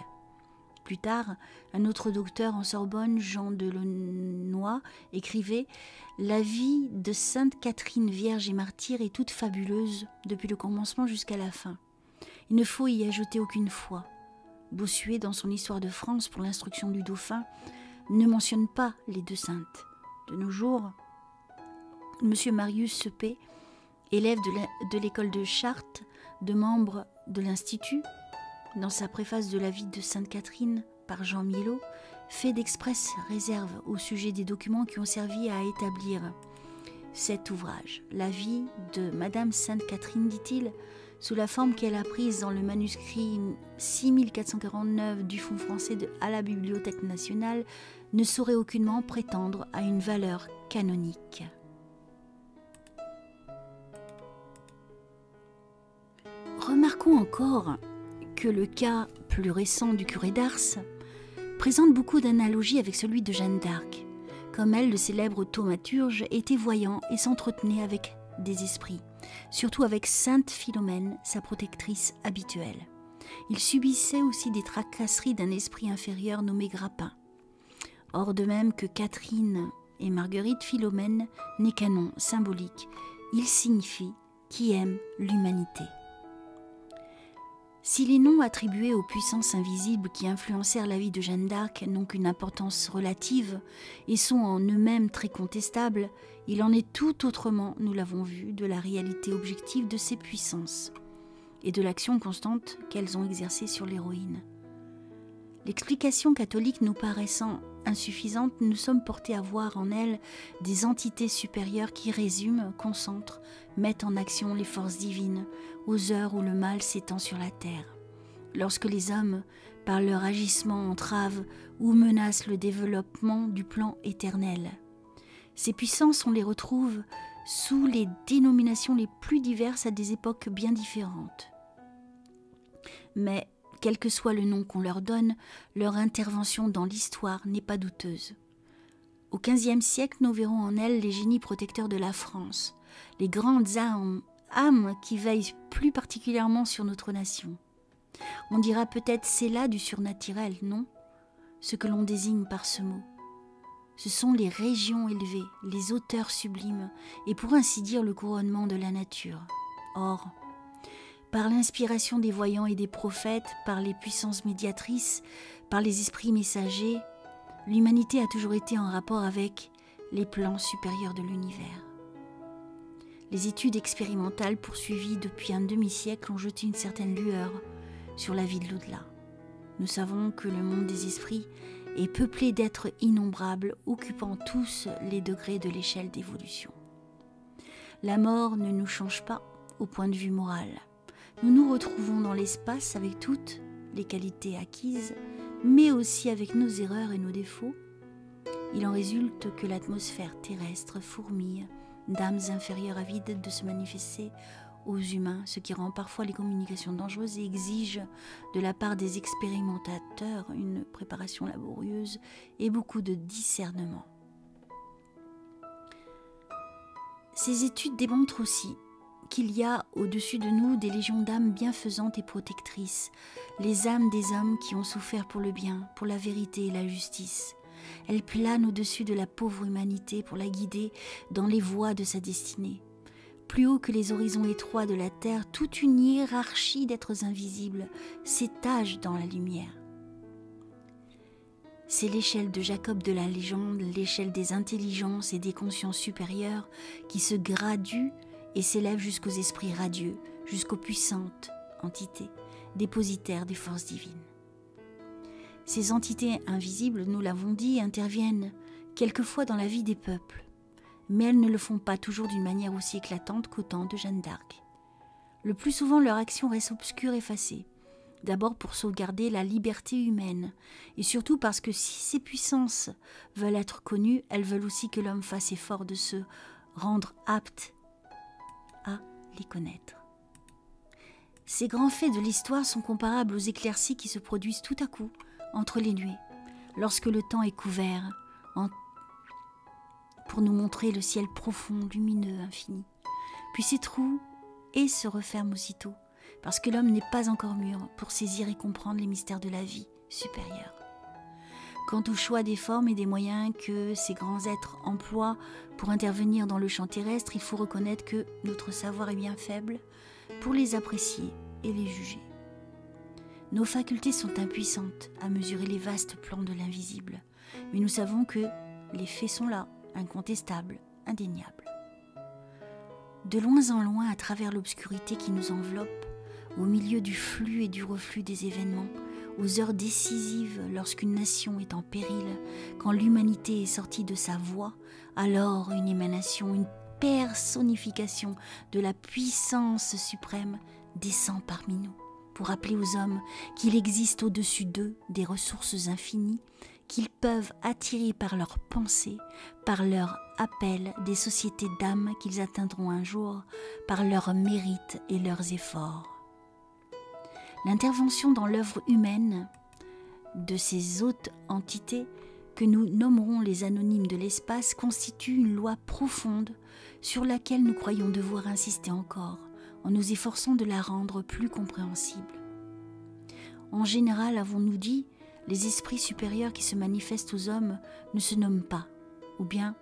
Plus tard, un autre docteur en Sorbonne, Jean de Launois, écrivait « La vie de Sainte Catherine Vierge et martyre est toute fabuleuse depuis le commencement jusqu'à la fin. Il ne faut y ajouter aucune foi. » Bossuet, dans son Histoire de France pour l'instruction du dauphin, ne mentionne pas les deux saintes. De nos jours, M. Marius Sepet, élève de l'école de Chartres, de membre de l'Institut, dans sa préface de la vie de Sainte Catherine par Jean Milot, fait d'expresses réserves au sujet des documents qui ont servi à établir cet ouvrage. La vie de Madame Sainte Catherine, dit-il, sous la forme qu'elle a prise dans le manuscrit 6449 du Fonds français à la Bibliothèque nationale, ne saurait aucunement prétendre à une valeur canonique. Remarquons encore que le cas plus récent du curé d'Ars présente beaucoup d'analogies avec celui de Jeanne d'Arc. Comme elle, le célèbre thaumaturge était voyant et s'entretenait avec des esprits, surtout avec Sainte Philomène, sa protectrice habituelle. Il subissait aussi des tracasseries d'un esprit inférieur nommé Grappin. Or, de même que Catherine et Marguerite, Philomène n'est qu'un nom symbolique. Il signifie qui aime l'humanité. Si les noms attribués aux puissances invisibles qui influencèrent la vie de Jeanne d'Arc n'ont qu'une importance relative et sont en eux-mêmes très contestables, il en est tout autrement, nous l'avons vu, de la réalité objective de ces puissances et de l'action constante qu'elles ont exercée sur l'héroïne. L'explication catholique nous paraissant insuffisante, nous sommes portés à voir en elles des entités supérieures qui résument, concentrent, mettent en action les forces divines aux heures où le mal s'étend sur la terre. Lorsque les hommes, par leur agissement, entravent ou menacent le développement du plan éternel. Ces puissances, on les retrouve sous les dénominations les plus diverses à des époques bien différentes. Mais quel que soit le nom qu'on leur donne, leur intervention dans l'histoire n'est pas douteuse. Au XVe siècle, nous verrons en elles les génies protecteurs de la France, les grandes âmes qui veillent plus particulièrement sur notre nation. On dira peut-être c'est là du surnaturel, non? Ce que l'on désigne par ce mot. Ce sont les régions élevées, les hauteurs sublimes, et pour ainsi dire le couronnement de la nature. Or, par l'inspiration des voyants et des prophètes, par les puissances médiatrices, par les esprits messagers, l'humanité a toujours été en rapport avec les plans supérieurs de l'univers. Les études expérimentales poursuivies depuis un demi-siècle ont jeté une certaine lueur sur la vie de l'au-delà. Nous savons que le monde des esprits est peuplé d'êtres innombrables, occupant tous les degrés de l'échelle d'évolution. La mort ne nous change pas au point de vue moral. Nous nous retrouvons dans l'espace avec toutes les qualités acquises, mais aussi avec nos erreurs et nos défauts. Il en résulte que l'atmosphère terrestre fourmille d'âmes inférieures avides de se manifester aux humains, ce qui rend parfois les communications dangereuses et exige de la part des expérimentateurs une préparation laborieuse et beaucoup de discernement. Ces études démontrent aussi qu'il y a au-dessus de nous des légions d'âmes bienfaisantes et protectrices, les âmes des hommes qui ont souffert pour le bien, pour la vérité et la justice. Elles planent au-dessus de la pauvre humanité pour la guider dans les voies de sa destinée. Plus haut que les horizons étroits de la terre, toute une hiérarchie d'êtres invisibles s'étage dans la lumière. C'est l'échelle de Jacob de la légende, l'échelle des intelligences et des consciences supérieures qui se gradue et s'élève jusqu'aux esprits radieux, jusqu'aux puissantes entités, dépositaires des forces divines. Ces entités invisibles, nous l'avons dit, interviennent quelquefois dans la vie des peuples, mais elles ne le font pas toujours d'une manière aussi éclatante qu'au temps de Jeanne d'Arc. Le plus souvent, leur action reste obscure, effacée, d'abord pour sauvegarder la liberté humaine, et surtout parce que si ces puissances veulent être connues, elles veulent aussi que l'homme fasse effort de se rendre apte à les connaître. Ces grands faits de l'histoire sont comparables aux éclaircies qui se produisent tout à coup entre les nuées, lorsque le temps est couvert, pour nous montrer le ciel profond, lumineux, infini. Puis ces trous se referment aussitôt, parce que l'homme n'est pas encore mûr pour saisir et comprendre les mystères de la vie supérieure. Quant au choix des formes et des moyens que ces grands êtres emploient pour intervenir dans le champ terrestre, il faut reconnaître que notre savoir est bien faible pour les apprécier et les juger. Nos facultés sont impuissantes à mesurer les vastes plans de l'invisible, mais nous savons que les faits sont là, incontestables, indéniables. De loin en loin, à travers l'obscurité qui nous enveloppe, au milieu du flux et du reflux des événements, aux heures décisives lorsqu'une nation est en péril, quand l'humanité est sortie de sa voie, alors une émanation, une personnification de la puissance suprême descend parmi nous, pour rappeler aux hommes qu'il existe au-dessus d'eux des ressources infinies, qu'ils peuvent attirer par leurs pensées, par leur appel des sociétés d'âmes qu'ils atteindront un jour, par leurs mérites et leurs efforts. L'intervention dans l'œuvre humaine de ces hautes entités que nous nommerons les anonymes de l'espace constitue une loi profonde sur laquelle nous croyons devoir insister encore en nous efforçant de la rendre plus compréhensible. En général, avons-nous dit, les esprits supérieurs qui se manifestent aux hommes ne se nomment pas, ou bien,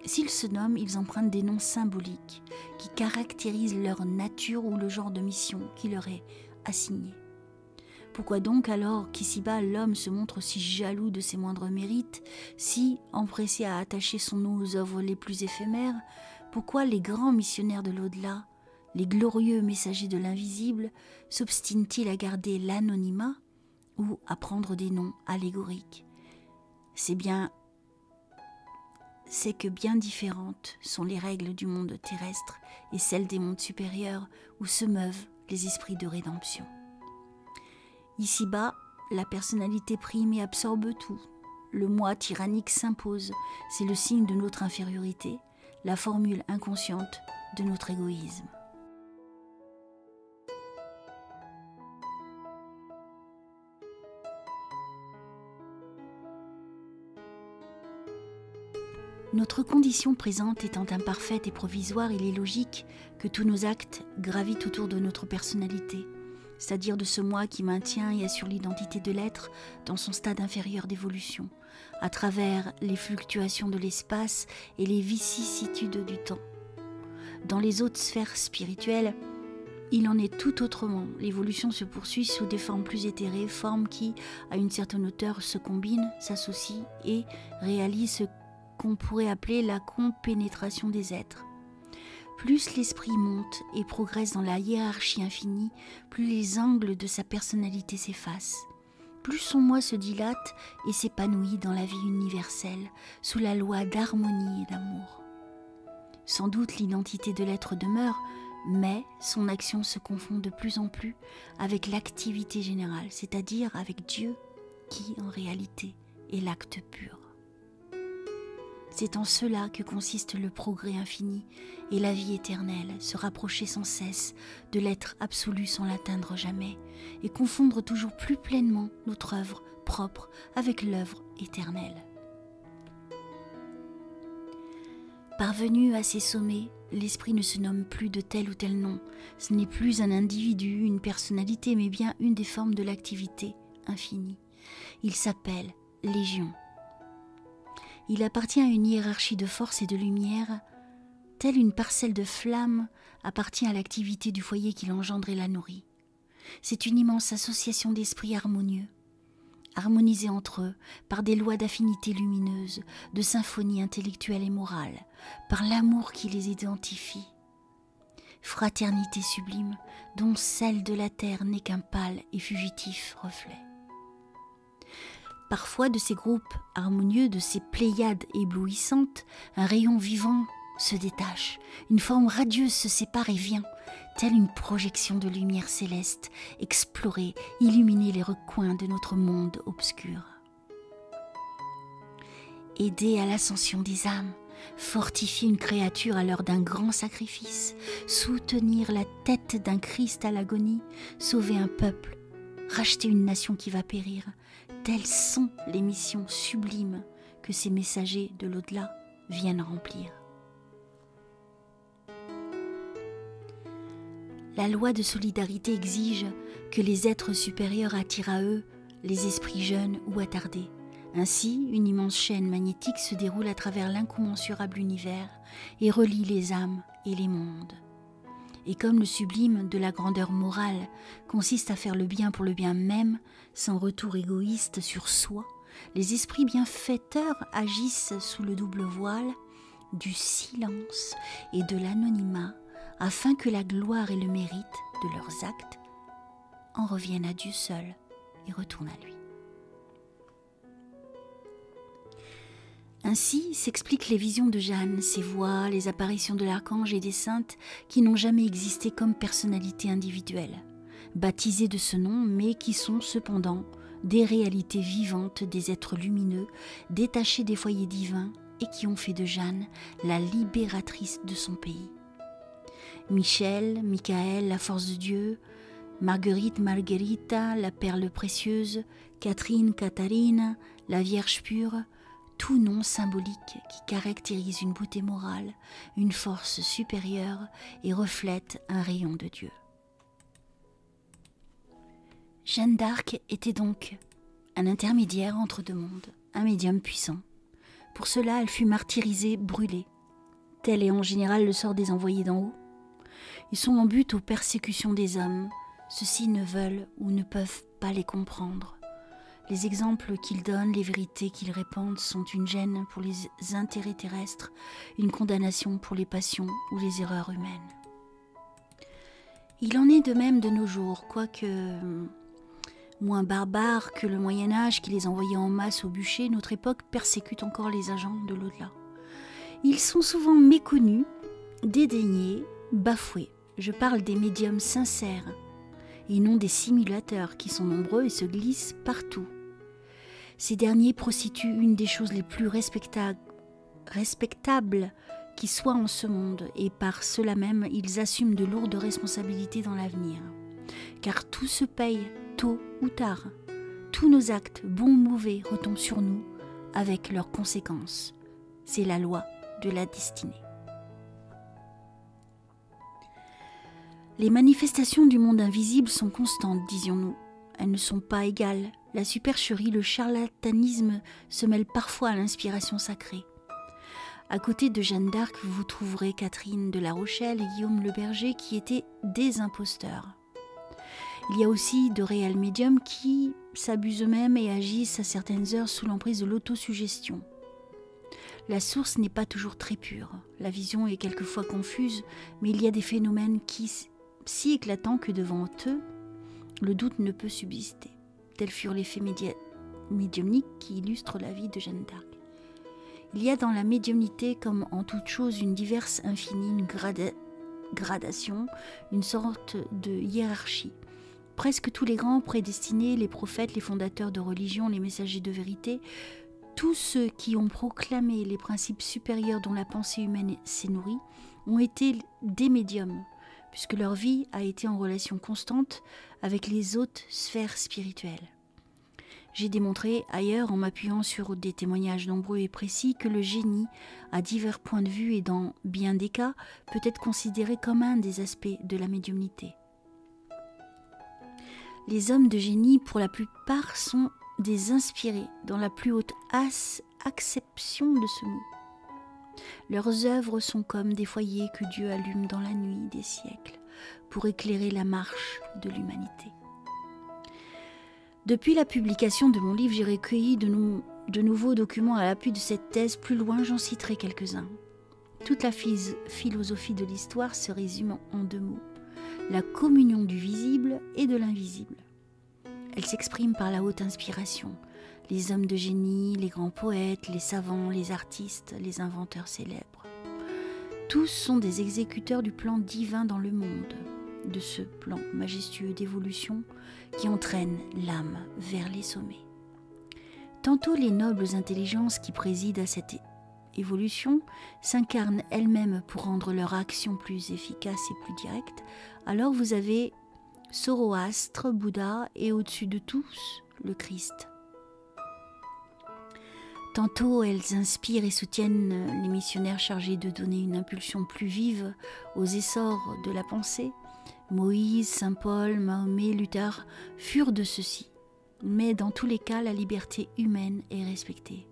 s'ils se nomment, ils empruntent des noms symboliques qui caractérisent leur nature ou le genre de mission qui leur est assigné. Pourquoi donc alors qu'ici-bas l'homme se montre si jaloux de ses moindres mérites, si empressé à attacher son nom aux œuvres les plus éphémères, pourquoi les grands missionnaires de l'au-delà, les glorieux messagers de l'invisible, s'obstinent-ils à garder l'anonymat ou à prendre des noms allégoriques ? C'est que bien différentes sont les règles du monde terrestre et celles des mondes supérieurs où se meuvent les esprits de rédemption. Ici-bas, la personnalité prime et absorbe tout. Le moi tyrannique s'impose, c'est le signe de notre infériorité, la formule inconsciente de notre égoïsme. Notre condition présente étant imparfaite et provisoire, il est logique que tous nos actes gravitent autour de notre personnalité, c'est-à-dire de ce moi qui maintient et assure l'identité de l'être dans son stade inférieur d'évolution, à travers les fluctuations de l'espace et les vicissitudes du temps. Dans les autres sphères spirituelles, il en est tout autrement. L'évolution se poursuit sous des formes plus éthérées, formes qui, à une certaine hauteur, se combinent, s'associent et réalisent ce qu'on pourrait appeler la compénétration des êtres. Plus l'esprit monte et progresse dans la hiérarchie infinie, plus les angles de sa personnalité s'effacent. Plus son moi se dilate et s'épanouit dans la vie universelle, sous la loi d'harmonie et d'amour. Sans doute l'identité de l'être demeure, mais son action se confond de plus en plus avec l'activité générale, c'est-à-dire avec Dieu, qui en réalité est l'acte pur. C'est en cela que consiste le progrès infini et la vie éternelle, se rapprocher sans cesse de l'être absolu sans l'atteindre jamais, et confondre toujours plus pleinement notre œuvre propre avec l'œuvre éternelle. Parvenu à ces sommets, l'esprit ne se nomme plus de tel ou tel nom. Ce n'est plus un individu, une personnalité, mais bien une des formes de l'activité infinie. Il s'appelle Légion. Il appartient à une hiérarchie de force et de lumière, telle une parcelle de flamme appartient à l'activité du foyer qui l'engendre et la nourrit. C'est une immense association d'esprits harmonieux, harmonisés entre eux par des lois d'affinité lumineuse, de symphonie intellectuelle et morale, par l'amour qui les identifie. Fraternité sublime, dont celle de la terre n'est qu'un pâle et fugitif reflet. Parfois, de ces groupes harmonieux, de ces pléiades éblouissantes, un rayon vivant se détache, une forme radieuse se sépare et vient, telle une projection de lumière céleste, explorer, illuminer les recoins de notre monde obscur. Aider à l'ascension des âmes, fortifier une créature à l'heure d'un grand sacrifice, soutenir la tête d'un Christ à l'agonie, sauver un peuple, racheter une nation qui va périr. Telles sont les missions sublimes que ces messagers de l'au-delà viennent remplir. La loi de solidarité exige que les êtres supérieurs attirent à eux les esprits jeunes ou attardés. Ainsi, une immense chaîne magnétique se déroule à travers l'incommensurable univers et relie les âmes et les mondes. Et comme le sublime de la grandeur morale consiste à faire le bien pour le bien même, sans retour égoïste sur soi, les esprits bienfaiteurs agissent sous le double voile du silence et de l'anonymat, afin que la gloire et le mérite de leurs actes en reviennent à Dieu seul et retournent à lui. Ainsi s'expliquent les visions de Jeanne, ses voix, les apparitions de l'archange et des saintes qui n'ont jamais existé comme personnalités individuelles, baptisées de ce nom, mais qui sont cependant des réalités vivantes des êtres lumineux, détachés des foyers divins et qui ont fait de Jeanne la libératrice de son pays. Michel, Michael, la force de Dieu, Marguerite, Margherita, la perle précieuse, Catherine, Katharine, la Vierge pure, tout nom symbolique qui caractérise une beauté morale, une force supérieure et reflète un rayon de Dieu. Jeanne d'Arc était donc un intermédiaire entre deux mondes, un médium puissant. Pour cela, elle fut martyrisée, brûlée. Tel est en général le sort des envoyés d'en haut. Ils sont en but aux persécutions des hommes. Ceux-ci ne veulent ou ne peuvent pas les comprendre. Les exemples qu'ils donnent, les vérités qu'ils répandent sont une gêne pour les intérêts terrestres, une condamnation pour les passions ou les erreurs humaines. Il en est de même de nos jours, quoique moins barbare que le Moyen-Âge qui les envoyait en masse au bûcher, notre époque persécute encore les agents de l'au-delà. Ils sont souvent méconnus, dédaignés, bafoués. Je parle des médiums sincères et non des simulateurs qui sont nombreux et se glissent partout. Ces derniers prostituent une des choses les plus respectables qui soit en ce monde, et par cela même, ils assument de lourdes responsabilités dans l'avenir. Car tout se paye tôt ou tard. Tous nos actes, bons ou mauvais, retombent sur nous avec leurs conséquences. C'est la loi de la destinée. Les manifestations du monde invisible sont constantes, disions-nous. Elles ne sont pas égales. La supercherie, le charlatanisme se mêlent parfois à l'inspiration sacrée. À côté de Jeanne d'Arc, vous trouverez Catherine de La Rochelle et Guillaume le Berger qui étaient des imposteurs. Il y a aussi de réels médiums qui s'abusent eux-mêmes et agissent à certaines heures sous l'emprise de l'autosuggestion. La source n'est pas toujours très pure. La vision est quelquefois confuse, mais il y a des phénomènes si éclatants que devant eux, le doute ne peut subsister. Tels furent les faits médiumniques qui illustrent la vie de Jeanne d'Arc. Il y a dans la médiumnité, comme en toute chose, une diverse infinie, une gradation, une sorte de hiérarchie. Presque tous les grands prédestinés, les prophètes, les fondateurs de religion, les messagers de vérité, tous ceux qui ont proclamé les principes supérieurs dont la pensée humaine s'est nourrie, ont été des médiums, puisque leur vie a été en relation constante avec les hautes sphères spirituelles. J'ai démontré ailleurs, en m'appuyant sur des témoignages nombreux et précis, que le génie, à divers points de vue et dans bien des cas, peut être considéré comme un des aspects de la médiumnité. Les hommes de génie, pour la plupart, sont des inspirés, dans la plus haute acception de ce mot. Leurs œuvres sont comme des foyers que Dieu allume dans la nuit des siècles, pour éclairer la marche de l'humanité. Depuis la publication de mon livre, j'ai recueilli de nouveaux documents à l'appui de cette thèse. Plus loin, j'en citerai quelques-uns. Toute la philosophie de l'histoire se résume en deux mots: la communion du visible et de l'invisible. Elle s'exprime par la haute inspiration. Les hommes de génie, les grands poètes, les savants, les artistes, les inventeurs célèbres. Tous sont des exécuteurs du plan divin dans le monde, de ce plan majestueux d'évolution qui entraîne l'âme vers les sommets. Tantôt les nobles intelligences qui président à cette évolution, s'incarnent elles-mêmes pour rendre leur action plus efficace et plus directe, alors vous avez Zoroastre, Bouddha et au-dessus de tous, le Christ. Tantôt elles inspirent et soutiennent les missionnaires chargés de donner une impulsion plus vive aux essors de la pensée. Moïse, Saint Paul, Mahomet, Luther furent de ceux-ci. Mais dans tous les cas, la liberté humaine est respectée.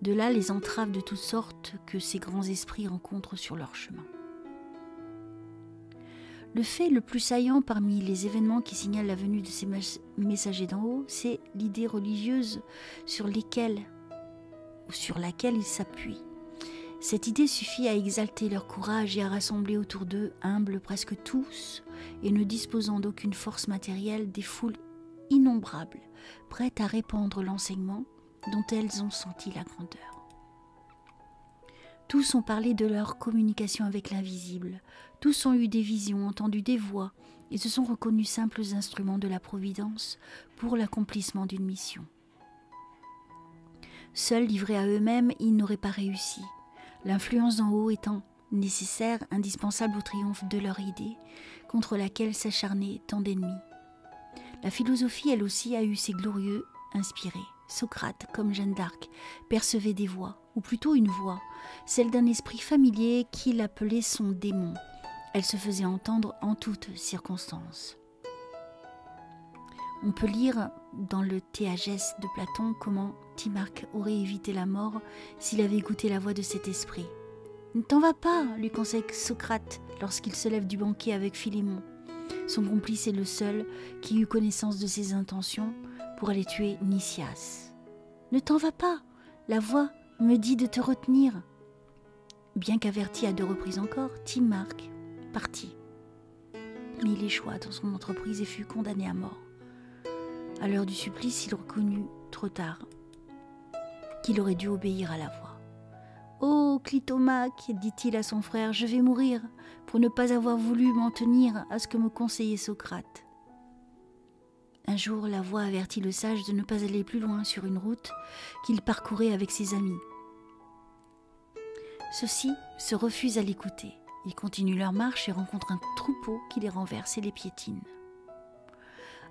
De là les entraves de toutes sortes que ces grands esprits rencontrent sur leur chemin. Le fait le plus saillant parmi les événements qui signalent la venue de ces messagers d'en haut, c'est l'idée religieuse sur laquelle ils s'appuient. Cette idée suffit à exalter leur courage et à rassembler autour d'eux, humbles presque tous, et ne disposant d'aucune force matérielle, des foules innombrables, prêtes à répandre l'enseignement dont elles ont senti la grandeur. Tous ont parlé de leur communication avec l'invisible, tous ont eu des visions, entendu des voix, et se sont reconnus simples instruments de la Providence pour l'accomplissement d'une mission. Seuls livrés à eux-mêmes, ils n'auraient pas réussi, l'influence d'en haut étant nécessaire, indispensable au triomphe de leur idée, contre laquelle s'acharnaient tant d'ennemis. La philosophie, elle aussi, a eu ses glorieux inspirés. Socrate, comme Jeanne d'Arc, percevait des voix, ou plutôt une voix, celle d'un esprit familier qu'il appelait son démon. Elle se faisait entendre en toutes circonstances. On peut lire dans le Théagès de Platon comment Timarque aurait évité la mort s'il avait écouté la voix de cet esprit. « Ne t'en va pas !» lui conseille Socrate lorsqu'il se lève du banquet avec Philémon. Son complice est le seul qui eut connaissance de ses intentions pour aller tuer Nicias. « Ne t'en va pas ! La voix me dit de te retenir. » Bien qu'averti à 2 reprises encore, Timarque partit. Mais il échoua dans son entreprise et fut condamné à mort. À l'heure du supplice, il reconnut trop tard qu'il aurait dû obéir à la voix. « Oh, Clitomaque, dit-il à son frère, je vais mourir pour ne pas avoir voulu m'en tenir à ce que me conseillait Socrate. » Un jour, la voix avertit le sage de ne pas aller plus loin sur une route qu'il parcourait avec ses amis. Ceux-ci se refusent à l'écouter. Ils continuent leur marche et rencontrent un troupeau qui les renverse et les piétine.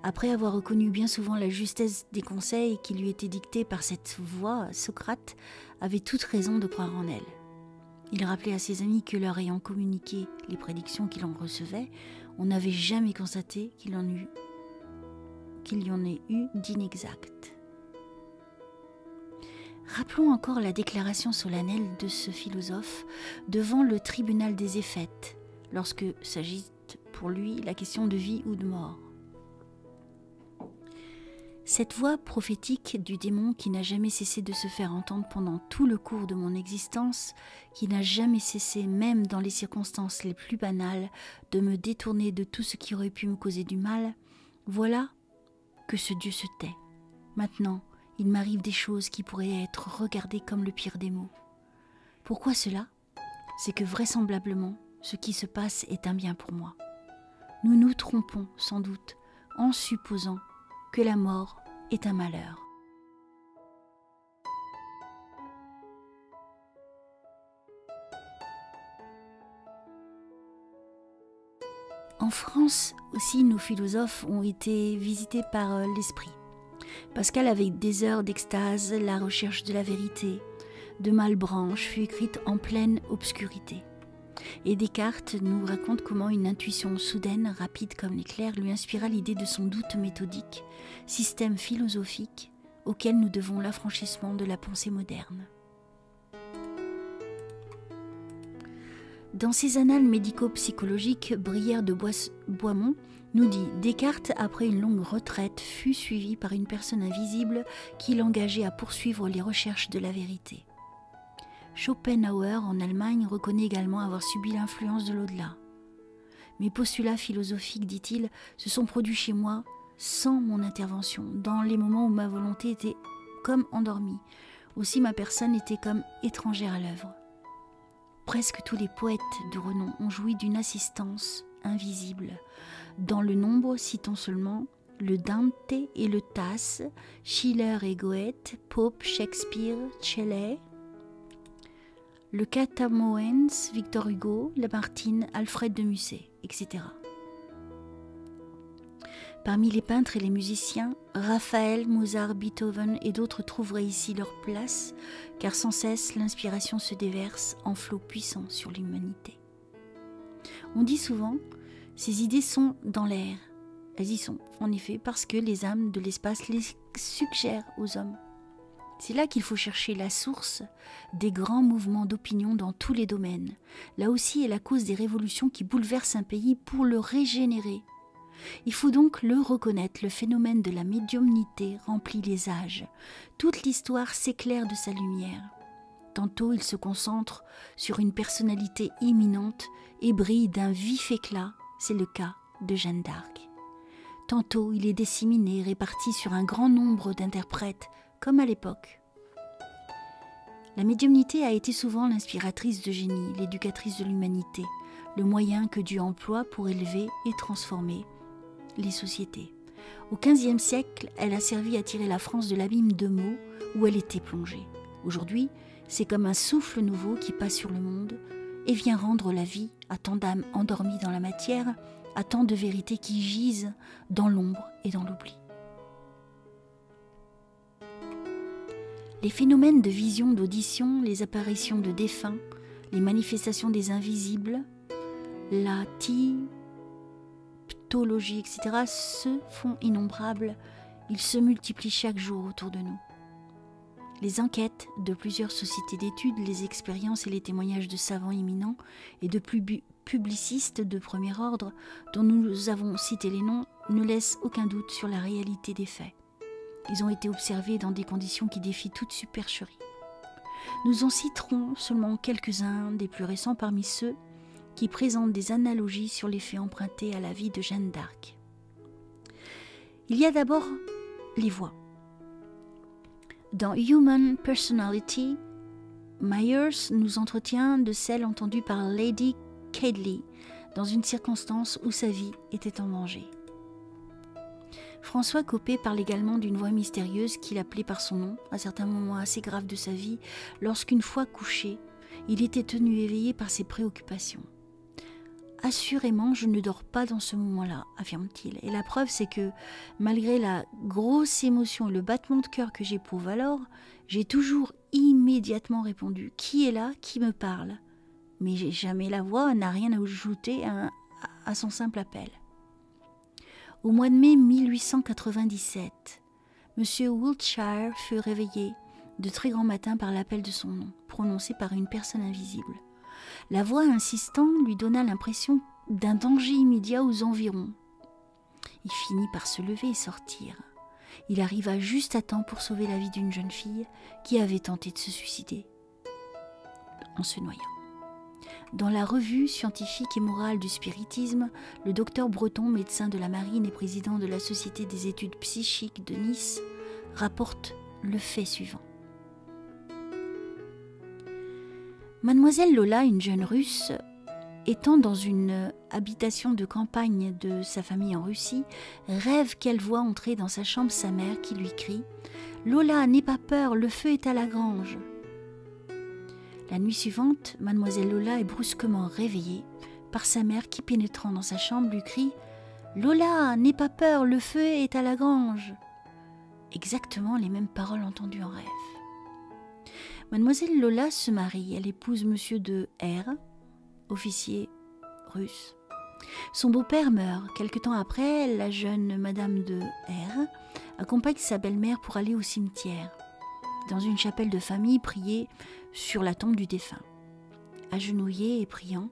Après avoir reconnu bien souvent la justesse des conseils qui lui étaient dictés par cette voix, Socrate avait toute raison de croire en elle. Il rappelait à ses amis que leur ayant communiqué les prédictions qu'il en recevait, on n'avait jamais constaté qu'il y en ait eu d'inexactes. Rappelons encore la déclaration solennelle de ce philosophe devant le tribunal des éphètes, lorsque s'agite pour lui la question de vie ou de mort. Cette voix prophétique du démon qui n'a jamais cessé de se faire entendre pendant tout le cours de mon existence, qui n'a jamais cessé, même dans les circonstances les plus banales, de me détourner de tout ce qui aurait pu me causer du mal, voilà que ce Dieu se tait. Maintenant, il m'arrive des choses qui pourraient être regardées comme le pire des maux. Pourquoi cela ? C'est que vraisemblablement, ce qui se passe est un bien pour moi. Nous nous trompons sans doute en supposant que la mort est un malheur. En France aussi, nos philosophes ont été visités par l'esprit. Pascal, avec des heures d'extase, la recherche de la vérité, de Malebranche, fut écrite en pleine obscurité. Et Descartes nous raconte comment une intuition soudaine, rapide comme l'éclair, lui inspira l'idée de son doute méthodique, système philosophique auquel nous devons l'affranchissement de la pensée moderne. Dans ses annales médico-psychologiques, Brière de Boismont nous dit « Descartes, après une longue retraite, fut suivi par une personne invisible qui l'engageait à poursuivre les recherches de la vérité. » Schopenhauer, en Allemagne, reconnaît également avoir subi l'influence de l'au-delà. « Mes postulats philosophiques, dit-il, se sont produits chez moi sans mon intervention, dans les moments où ma volonté était comme endormie. Aussi ma personne était comme étrangère à l'œuvre. Presque tous les poètes de renom ont joui d'une assistance invisible. Dans le nombre, citons seulement le Dante et le Tasse, Schiller et Goethe, Pope, Shakespeare, Shelley. le Catamoens, Victor Hugo, Lamartine, Alfred de Musset, etc. Parmi les peintres et les musiciens, Raphaël, Mozart, Beethoven et d'autres trouveraient ici leur place, car sans cesse l'inspiration se déverse en flots puissants sur l'humanité. On dit souvent, ces idées sont dans l'air. Elles y sont, en effet, parce que les âmes de l'espace les suggèrent aux hommes. C'est là qu'il faut chercher la source des grands mouvements d'opinion dans tous les domaines. Là aussi est la cause des révolutions qui bouleversent un pays pour le régénérer. Il faut donc le reconnaître, le phénomène de la médiumnité remplit les âges. Toute l'histoire s'éclaire de sa lumière. Tantôt il se concentre sur une personnalité imminente et brille d'un vif éclat, c'est le cas de Jeanne d'Arc. Tantôt il est disséminé, réparti sur un grand nombre d'interprètes, comme à l'époque. La médiumnité a été souvent l'inspiratrice de génie, l'éducatrice de l'humanité, le moyen que Dieu emploie pour élever et transformer les sociétés. Au XVe siècle, elle a servi à tirer la France de l'abîme de maux où elle était plongée. Aujourd'hui, c'est comme un souffle nouveau qui passe sur le monde et vient rendre la vie à tant d'âmes endormies dans la matière, à tant de vérités qui gisent dans l'ombre et dans l'oubli. Les phénomènes de vision, d'audition, les apparitions de défunts, les manifestations des invisibles, la typologie, etc. se font innombrables, ils se multiplient chaque jour autour de nous. Les enquêtes de plusieurs sociétés d'études, les expériences et les témoignages de savants éminents et de publicistes de premier ordre dont nous avons cité les noms ne laissent aucun doute sur la réalité des faits. Ils ont été observés dans des conditions qui défient toute supercherie. Nous en citerons seulement quelques-uns des plus récents parmi ceux qui présentent des analogies sur les faits empruntés à la vie de Jeanne d'Arc. Il y a d'abord les voix. Dans Human Personality, Myers nous entretient de celle entendue par Lady Cadley dans une circonstance où sa vie était en danger. François Coppée parle également d'une voix mystérieuse qu'il appelait par son nom à certains moments assez graves de sa vie, lorsqu'une fois couché, il était tenu éveillé par ses préoccupations. « Assurément, je ne dors pas dans ce moment-là », affirme-t-il. Et la preuve, c'est que, malgré la grosse émotion et le battement de cœur que j'éprouve alors, j'ai toujours immédiatement répondu « Qui est là? Qui me parle ?» Mais jamais la voix n'a rien à ajouter à son simple appel. Au mois de mai 1897, M. Wiltshire fut réveillé de très grand matin par l'appel de son nom, prononcé par une personne invisible. La voix insistant lui donna l'impression d'un danger immédiat aux environs. Il finit par se lever et sortir. Il arriva juste à temps pour sauver la vie d'une jeune fille qui avait tenté de se suicider en se noyant. Dans la revue scientifique et morale du spiritisme, le docteur Breton, médecin de la marine et président de la Société des études psychiques de Nice, rapporte le fait suivant. Mademoiselle Lola, une jeune Russe, étant dans une habitation de campagne de sa famille en Russie, rêve qu'elle voit entrer dans sa chambre sa mère qui lui crie « Lola, n'aie pas peur, le feu est à la grange !» La nuit suivante, Mademoiselle Lola est brusquement réveillée par sa mère qui, pénétrant dans sa chambre, lui crie « Lola, n'aie pas peur, le feu est à la grange !» Exactement les mêmes paroles entendues en rêve. Mademoiselle Lola se marie, elle épouse Monsieur de R, officier russe. Son beau-père meurt. Quelque temps après, la jeune Madame de R accompagne sa belle-mère pour aller au cimetière, dans une chapelle de famille, prier sur la tombe du défunt. Agenouillée et priant,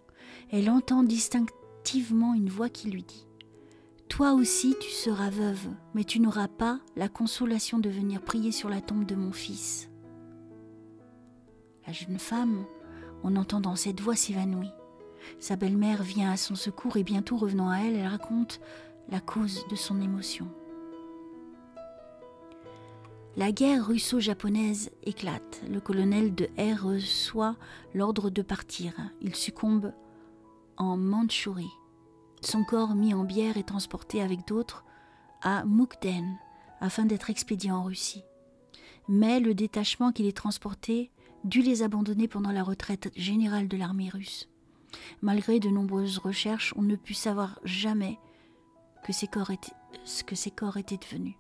elle entend distinctivement une voix qui lui dit « Toi aussi tu seras veuve, mais tu n'auras pas la consolation de venir prier sur la tombe de mon fils. » La jeune femme, en entendant cette voix, s'évanouit. Sa belle-mère vient à son secours et bientôt revenant à elle, elle raconte la cause de son émotion. La guerre russo-japonaise éclate. Le colonel de R reçoit l'ordre de partir. Il succombe en Mandchourie. Son corps mis en bière est transporté avec d'autres à Mukden afin d'être expédié en Russie. Mais le détachement qui les transportait dut les abandonner pendant la retraite générale de l'armée russe. Malgré de nombreuses recherches, on ne put savoir jamais ce que ces corps étaient devenus.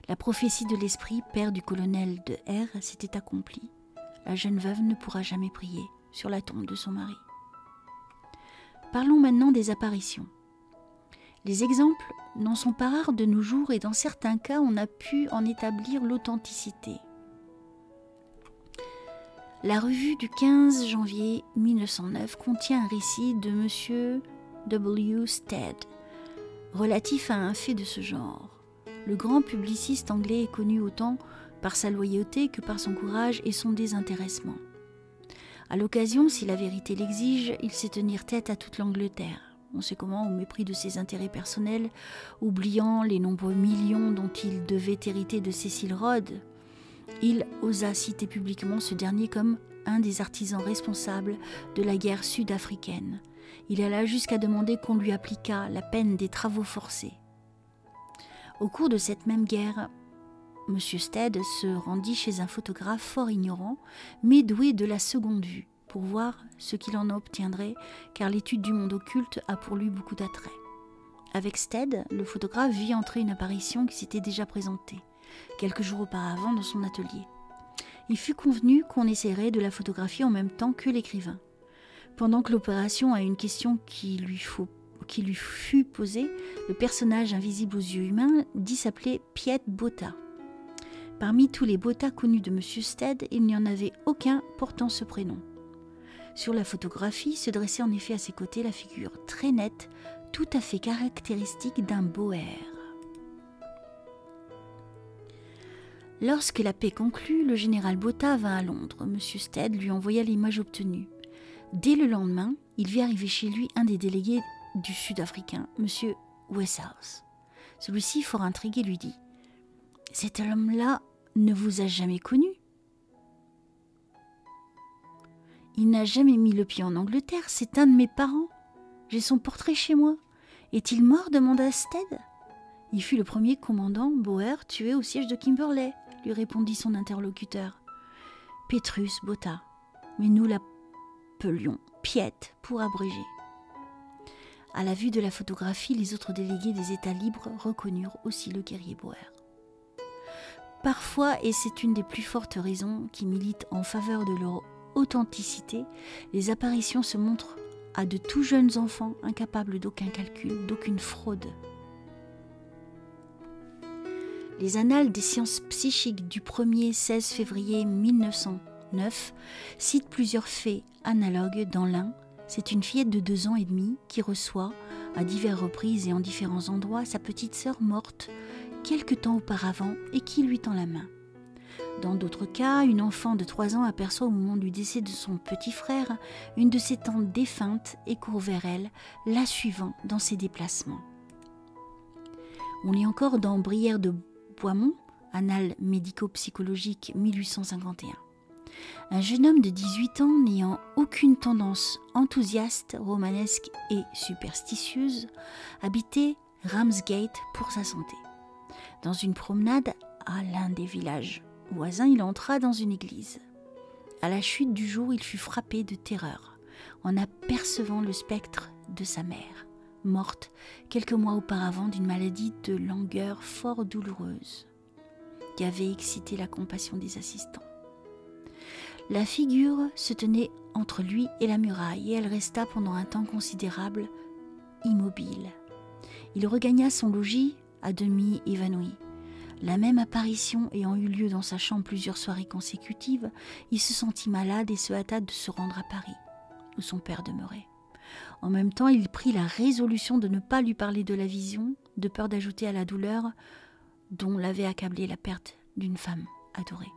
La prophétie de l'esprit, père du colonel de R, s'était accomplie. La jeune veuve ne pourra jamais prier sur la tombe de son mari. Parlons maintenant des apparitions. Les exemples n'en sont pas rares de nos jours et dans certains cas, on a pu en établir l'authenticité. La revue du 15 janvier 1909 contient un récit de M. W. Stead, relatif à un fait de ce genre. Le grand publiciste anglais est connu autant par sa loyauté que par son courage et son désintéressement. À l'occasion, si la vérité l'exige, il sait tenir tête à toute l'Angleterre. On sait comment, au mépris de ses intérêts personnels, oubliant les nombreux millions dont il devait hériter de Cecil Rhodes, il osa citer publiquement ce dernier comme un des artisans responsables de la guerre sud-africaine. Il alla jusqu'à demander qu'on lui appliquât la peine des travaux forcés. Au cours de cette même guerre, M. Stead se rendit chez un photographe fort ignorant, mais doué de la seconde vue, pour voir ce qu'il en obtiendrait, car l'étude du monde occulte a pour lui beaucoup d'attrait. Avec Stead, le photographe vit entrer une apparition qui s'était déjà présentée, quelques jours auparavant dans son atelier. Il fut convenu qu'on essaierait de la photographier en même temps que l'écrivain. Pendant que l'opération a une question qui lui fut posée, le personnage invisible aux yeux humains dit s'appeler Piet Botha. Parmi tous les Botha connus de M. Stead, il n'y en avait aucun portant ce prénom. Sur la photographie se dressait en effet à ses côtés la figure très nette, tout à fait caractéristique d'un boer. Lorsque la paix conclut, le général Botha vint à Londres. M. Stead lui envoya l'image obtenue. Dès le lendemain, il vit arriver chez lui un des délégués du Sud-Africain, M. Westhouse. Celui-ci, fort intrigué, lui dit « Cet homme-là ne vous a jamais connu ? Il n'a jamais mis le pied en Angleterre, c'est un de mes parents. J'ai son portrait chez moi. Est-il mort ?» demanda Stead. « Il fut le premier commandant Boer tué au siège de Kimberley », lui répondit son interlocuteur. « Petrus Botha, mais nous l'appelions Piet pour abréger. » À la vue de la photographie, les autres délégués des États libres reconnurent aussi le guerrier Boer. Parfois, et c'est une des plus fortes raisons qui militent en faveur de leur authenticité, les apparitions se montrent à de tout jeunes enfants incapables d'aucun calcul, d'aucune fraude. Les annales des sciences psychiques du 1er 16 février 1909 citent plusieurs faits analogues. Dans l'un, c'est une fillette de 2 ans et demi qui reçoit, à diverses reprises et en différents endroits, sa petite sœur morte quelque temps auparavant et qui lui tend la main. Dans d'autres cas, une enfant de 3 ans aperçoit au moment du décès de son petit frère une de ses tantes défuntes et court vers elle, la suivant dans ses déplacements. On lit encore dans Brière de Boismont, Annales médico-psychologiques 1851. Un jeune homme de 18 ans n'ayant aucune tendance enthousiaste, romanesque et superstitieuse habitait Ramsgate pour sa santé. Dans une promenade à l'un des villages voisins, il entra dans une église. À la chute du jour, il fut frappé de terreur en apercevant le spectre de sa mère, morte quelques mois auparavant d'une maladie de langueur fort douloureuse, qui avait excité la compassion des assistants. La figure se tenait entre lui et la muraille, et elle resta pendant un temps considérable immobile. Il regagna son logis à demi évanoui. La même apparition ayant eu lieu dans sa chambre plusieurs soirées consécutives, il se sentit malade et se hâta de se rendre à Paris, où son père demeurait. En même temps, il prit la résolution de ne pas lui parler de la vision, de peur d'ajouter à la douleur dont l'avait accablé la perte d'une femme adorée.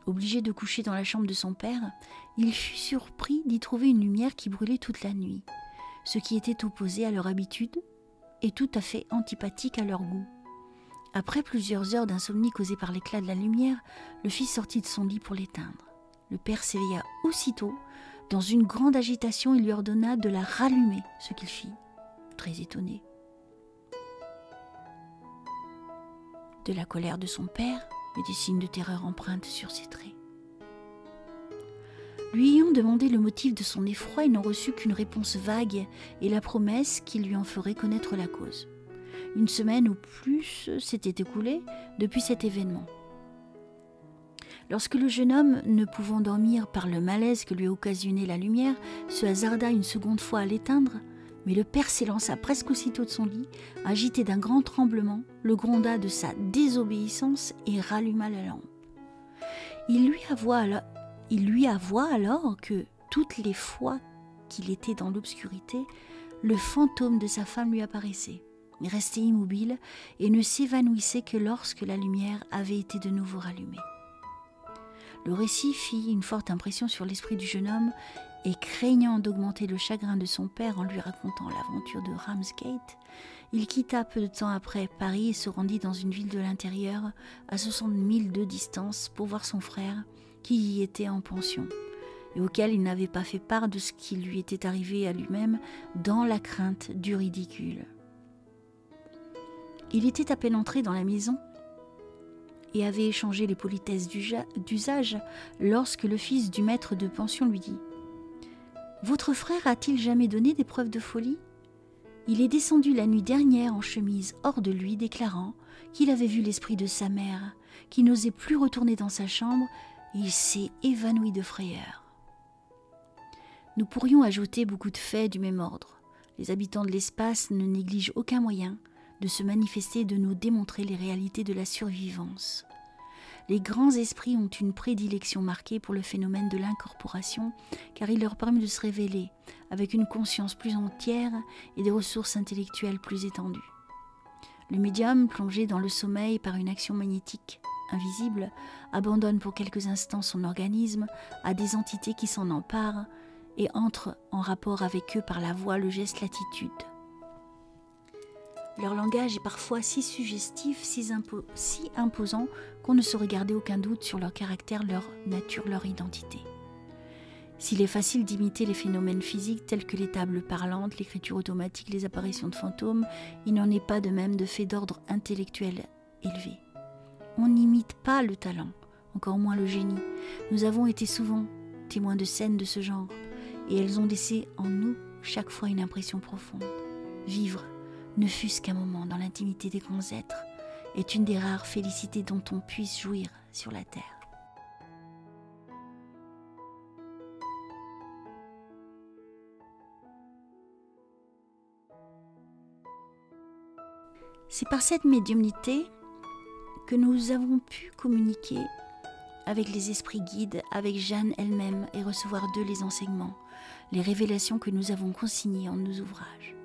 Obligé de coucher dans la chambre de son père, il fut surpris d'y trouver une lumière qui brûlait toute la nuit, ce qui était opposé à leur habitude et tout à fait antipathique à leur goût. Après plusieurs heures d'insomnie causée par l'éclat de la lumière, le fils sortit de son lit pour l'éteindre. Le père s'éveilla aussitôt. Dans une grande agitation, il lui ordonna de la rallumer, ce qu'il fit, très étonné. De la colère de son père et des signes de terreur empreintes sur ses traits. Lui ayant demandé le motif de son effroi, il n'en reçut qu'une réponse vague et la promesse qu'il lui en ferait connaître la cause. Une semaine ou plus s'était écoulée depuis cet événement. Lorsque le jeune homme, ne pouvant dormir par le malaise que lui occasionnait la lumière, se hasarda une seconde fois à l'éteindre, mais le père s'élança presque aussitôt de son lit, agité d'un grand tremblement, le gronda de sa désobéissance et ralluma la lampe. Il lui avoua alors que, toutes les fois qu'il était dans l'obscurité, le fantôme de sa femme lui apparaissait, mais restait immobile et ne s'évanouissait que lorsque la lumière avait été de nouveau rallumée. Le récit fit une forte impression sur l'esprit du jeune homme et craignant d'augmenter le chagrin de son père en lui racontant l'aventure de Ramsgate, il quitta peu de temps après Paris et se rendit dans une ville de l'intérieur à 60 milles de distance pour voir son frère qui y était en pension et auquel il n'avait pas fait part de ce qui lui était arrivé à lui-même dans la crainte du ridicule. Il était à peine entré dans la maison et avait échangé les politesses d'usage lorsque le fils du maître de pension lui dit « Votre frère a-t-il jamais donné des preuves de folie ? Il est descendu la nuit dernière en chemise hors de lui, déclarant qu'il avait vu l'esprit de sa mère, qui n'osait plus retourner dans sa chambre, et il s'est évanoui de frayeur. » Nous pourrions ajouter beaucoup de faits du même ordre. Les habitants de l'espace ne négligent aucun moyen de se manifester et de nous démontrer les réalités de la survivance. Les grands esprits ont une prédilection marquée pour le phénomène de l'incorporation, car il leur permet de se révéler avec une conscience plus entière et des ressources intellectuelles plus étendues. Le médium, plongé dans le sommeil par une action magnétique invisible, abandonne pour quelques instants son organisme à des entités qui s'en emparent et entrent en rapport avec eux par la voix, le geste, l'attitude. Leur langage est parfois si suggestif, si imposant qu'on ne saurait garder aucun doute sur leur caractère, leur nature, leur identité. S'il est facile d'imiter les phénomènes physiques tels que les tables parlantes, l'écriture automatique, les apparitions de fantômes, il n'en est pas de même de faits d'ordre intellectuel élevé. On n'imite pas le talent, encore moins le génie. Nous avons été souvent témoins de scènes de ce genre, et elles ont laissé en nous chaque fois une impression profonde. Vivre, ne fût-ce qu'un moment dans l'intimité des grands êtres, est une des rares félicités dont on puisse jouir sur la terre. C'est par cette médiumnité que nous avons pu communiquer avec les esprits guides, avec Jeanne elle-même et recevoir d'eux les enseignements, les révélations que nous avons consignées en nos ouvrages.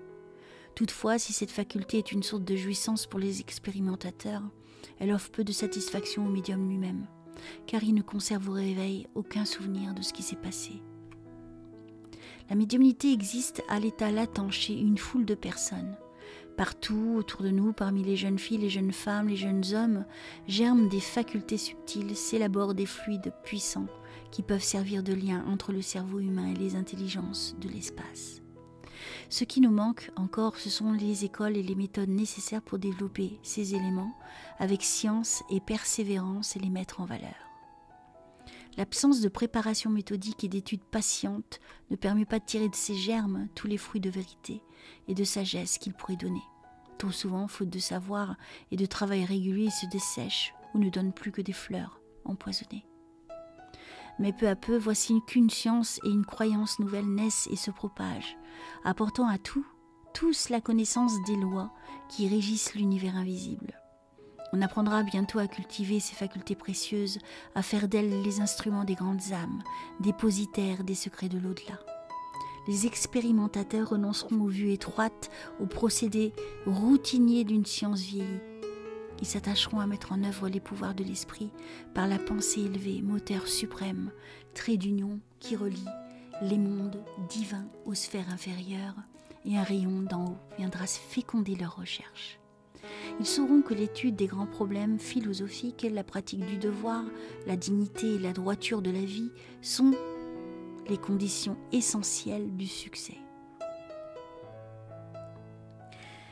Toutefois, si cette faculté est une source de jouissance pour les expérimentateurs, elle offre peu de satisfaction au médium lui-même, car il ne conserve au réveil aucun souvenir de ce qui s'est passé. La médiumnité existe à l'état latent chez une foule de personnes. Partout autour de nous, parmi les jeunes filles, les jeunes femmes, les jeunes hommes, germent des facultés subtiles, s'élaborent des fluides puissants qui peuvent servir de lien entre le cerveau humain et les intelligences de l'espace. Ce qui nous manque encore, ce sont les écoles et les méthodes nécessaires pour développer ces éléments avec science et persévérance et les mettre en valeur. L'absence de préparation méthodique et d'études patientes ne permet pas de tirer de ces germes tous les fruits de vérité et de sagesse qu'ils pourraient donner. Trop souvent, faute de savoir et de travail régulier, ils se dessèchent ou ne donnent plus que des fleurs empoisonnées. Mais peu à peu, voici qu'une science et une croyance nouvelles naissent et se propagent, apportant à tous la connaissance des lois qui régissent l'univers invisible. On apprendra bientôt à cultiver ces facultés précieuses, à faire d'elles les instruments des grandes âmes, dépositaires des secrets de l'au-delà. Les expérimentateurs renonceront aux vues étroites, aux procédés routiniers d'une science vieillie. Ils s'attacheront à mettre en œuvre les pouvoirs de l'esprit par la pensée élevée, moteur suprême, trait d'union qui relie les mondes divins aux sphères inférieures, et un rayon d'en haut viendra féconder leurs recherches. Ils sauront que l'étude des grands problèmes philosophiques, la pratique du devoir, la dignité et la droiture de la vie sont les conditions essentielles du succès.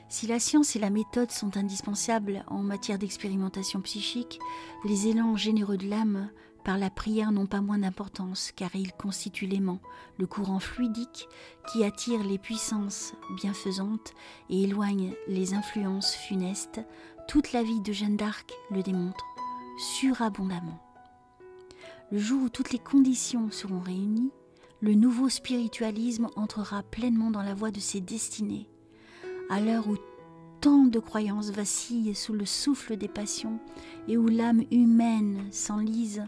Si la science et la méthode sont indispensables en matière d'expérimentation psychique, les élans généreux de l'âme par la prière n'ont pas moins d'importance, car ils constituent l'aimant, le courant fluidique qui attire les puissances bienfaisantes et éloigne les influences funestes. Toute la vie de Jeanne d'Arc le démontre surabondamment. Le jour où toutes les conditions seront réunies, le nouveau spiritualisme entrera pleinement dans la voie de ses destinées. À l'heure où tant de croyances vacillent sous le souffle des passions et où l'âme humaine s'enlise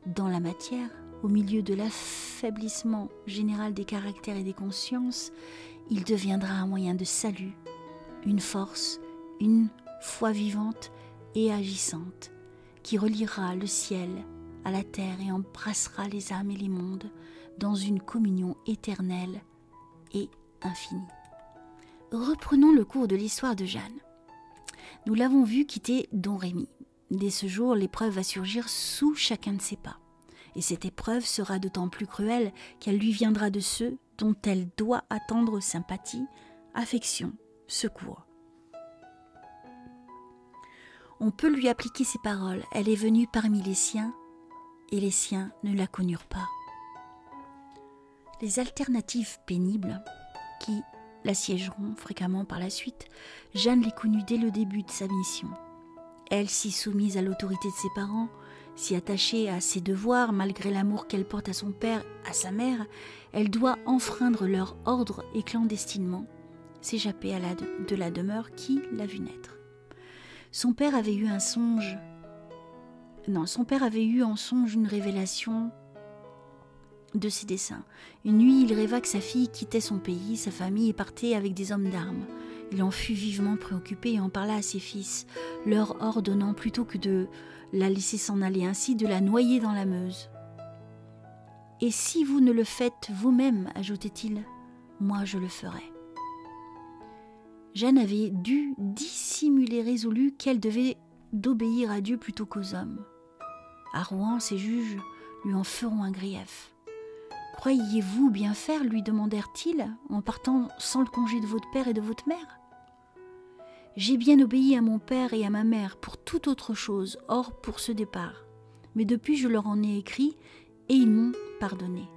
dans la matière, au milieu de l'affaiblissement général des caractères et des consciences, il deviendra un moyen de salut, une force, une foi vivante et agissante, qui reliera le ciel à la terre et embrassera les âmes et les mondes dans une communion éternelle et infinie. Reprenons le cours de l'histoire de Jeanne. Nous l'avons vu quitter Don Rémy. Dès ce jour, l'épreuve va surgir sous chacun de ses pas. Et cette épreuve sera d'autant plus cruelle qu'elle lui viendra de ceux dont elle doit attendre sympathie, affection, secours. On peut lui appliquer ces paroles. Elle est venue parmi les siens, et les siens ne la connurent pas. Les alternatives pénibles qui l'assiégeront fréquemment par la suite, Jeanne les connut dès le début de sa mission. Elle, si soumise à l'autorité de ses parents, si attachée à ses devoirs, malgré l'amour qu'elle porte à son père, à sa mère, elle doit enfreindre leur ordre et clandestinement s'échapper de la demeure qui l'a vue naître. Son père avait eu en songe une révélation de ses desseins. Une nuit, il rêva que sa fille quittait son pays, sa famille et partait avec des hommes d'armes. Il en fut vivement préoccupé et en parla à ses fils, leur ordonnant plutôt que de la laisser s'en aller ainsi, de la noyer dans la Meuse. « Et si vous ne le faites vous-même, ajoutait-il, moi je le ferai. » Jeanne avait dû dissimuler résolue qu'elle devait d'obéir à Dieu plutôt qu'aux hommes. À Rouen, ses juges lui en feront un grief. « Croyez-vous bien faire ?» lui demandèrent-ils, en partant sans le congé de votre père et de votre mère. « J'ai bien obéi à mon père et à ma mère pour toute autre chose, hors pour ce départ. Mais depuis, je leur en ai écrit et ils m'ont pardonné. »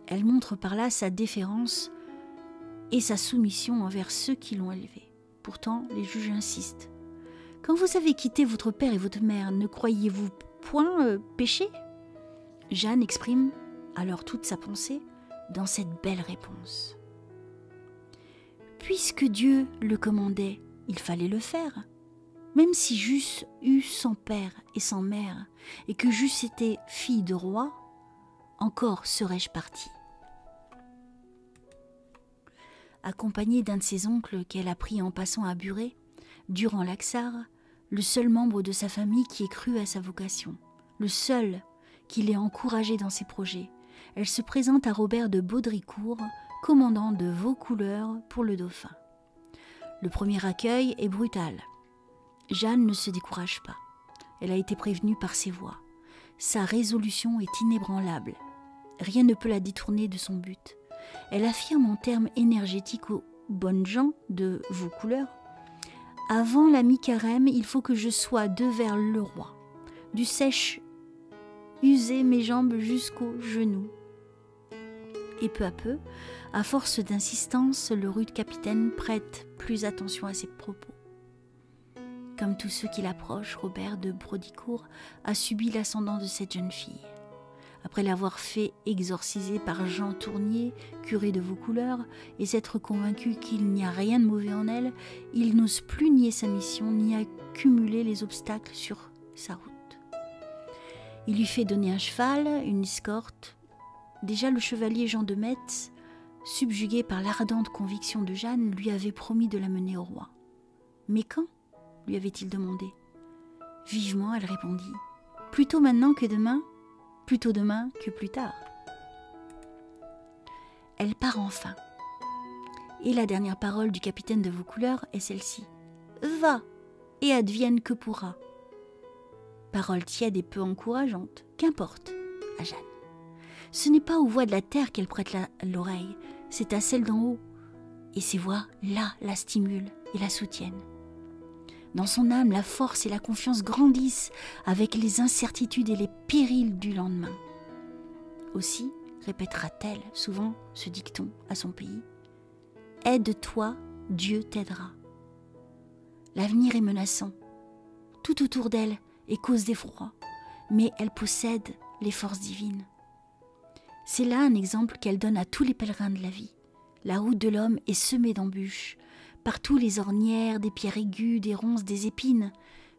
Elle montre par là sa déférence et sa soumission envers ceux qui l'ont élevée. Pourtant, les juges insistent. « Quand vous avez quitté votre père et votre mère, ne croyez-vous point pécher ?» Jeanne exprime alors toute sa pensée dans cette belle réponse. Puisque Dieu le commandait, il fallait le faire. Même si j'eusse eu sans père et sans mère, et que j'eusse été fille de roi, encore serais-je partie. Accompagnée d'un de ses oncles qu'elle a pris en passant à Buret, Durand Laxart, le seul membre de sa famille qui ait cru à sa vocation, le seul qui l'ait encouragé dans ses projets, elle se présente à Robert de Baudricourt, commandant de Vaucouleurs pour le Dauphin. Le premier accueil est brutal. Jeanne ne se décourage pas. Elle a été prévenue par ses voix. Sa résolution est inébranlable. Rien ne peut la détourner de son but. Elle affirme en termes énergétiques aux bonnes gens de Vaucouleurs: « Avant la mi-carême, il faut que je sois devers le roi. Du sèche user mes jambes jusqu'aux genoux. » Et peu à peu, à force d'insistance, le rude capitaine prête plus attention à ses propos. Comme tous ceux qui l'approchent, Robert de Baudricourt a subi l'ascendant de cette jeune fille. Après l'avoir fait exorciser par Jean Tournier, curé de Vaucouleurs, et s'être convaincu qu'il n'y a rien de mauvais en elle, il n'ose plus nier sa mission ni accumuler les obstacles sur sa route. Il lui fait donner un cheval, une escorte. Déjà le chevalier Jean de Metz, subjugué par l'ardente conviction de Jeanne, lui avait promis de la mener au roi. « Mais quand ?» lui avait-il demandé. Vivement, elle répondit. « Plutôt maintenant que demain, plutôt demain que plus tard. » Elle part enfin. Et la dernière parole du capitaine de Vaucouleurs est celle-ci. « Va, et advienne que pourra. » Parole tiède et peu encourageante, qu'importe à Jeanne. Ce n'est pas aux voix de la terre qu'elle prête l'oreille, c'est à celle d'en haut. Et ces voix, là, la stimulent et la soutiennent. Dans son âme, la force et la confiance grandissent avec les incertitudes et les périls du lendemain. Aussi répétera-t-elle souvent ce dicton à son pays. « Aide-toi, Dieu t'aidera ». L'avenir est menaçant. Tout autour d'elle est cause d'effroi, mais elle possède les forces divines. C'est là un exemple qu'elle donne à tous les pèlerins de la vie. La route de l'homme est semée d'embûches, partout les ornières, des pierres aiguës, des ronces, des épines.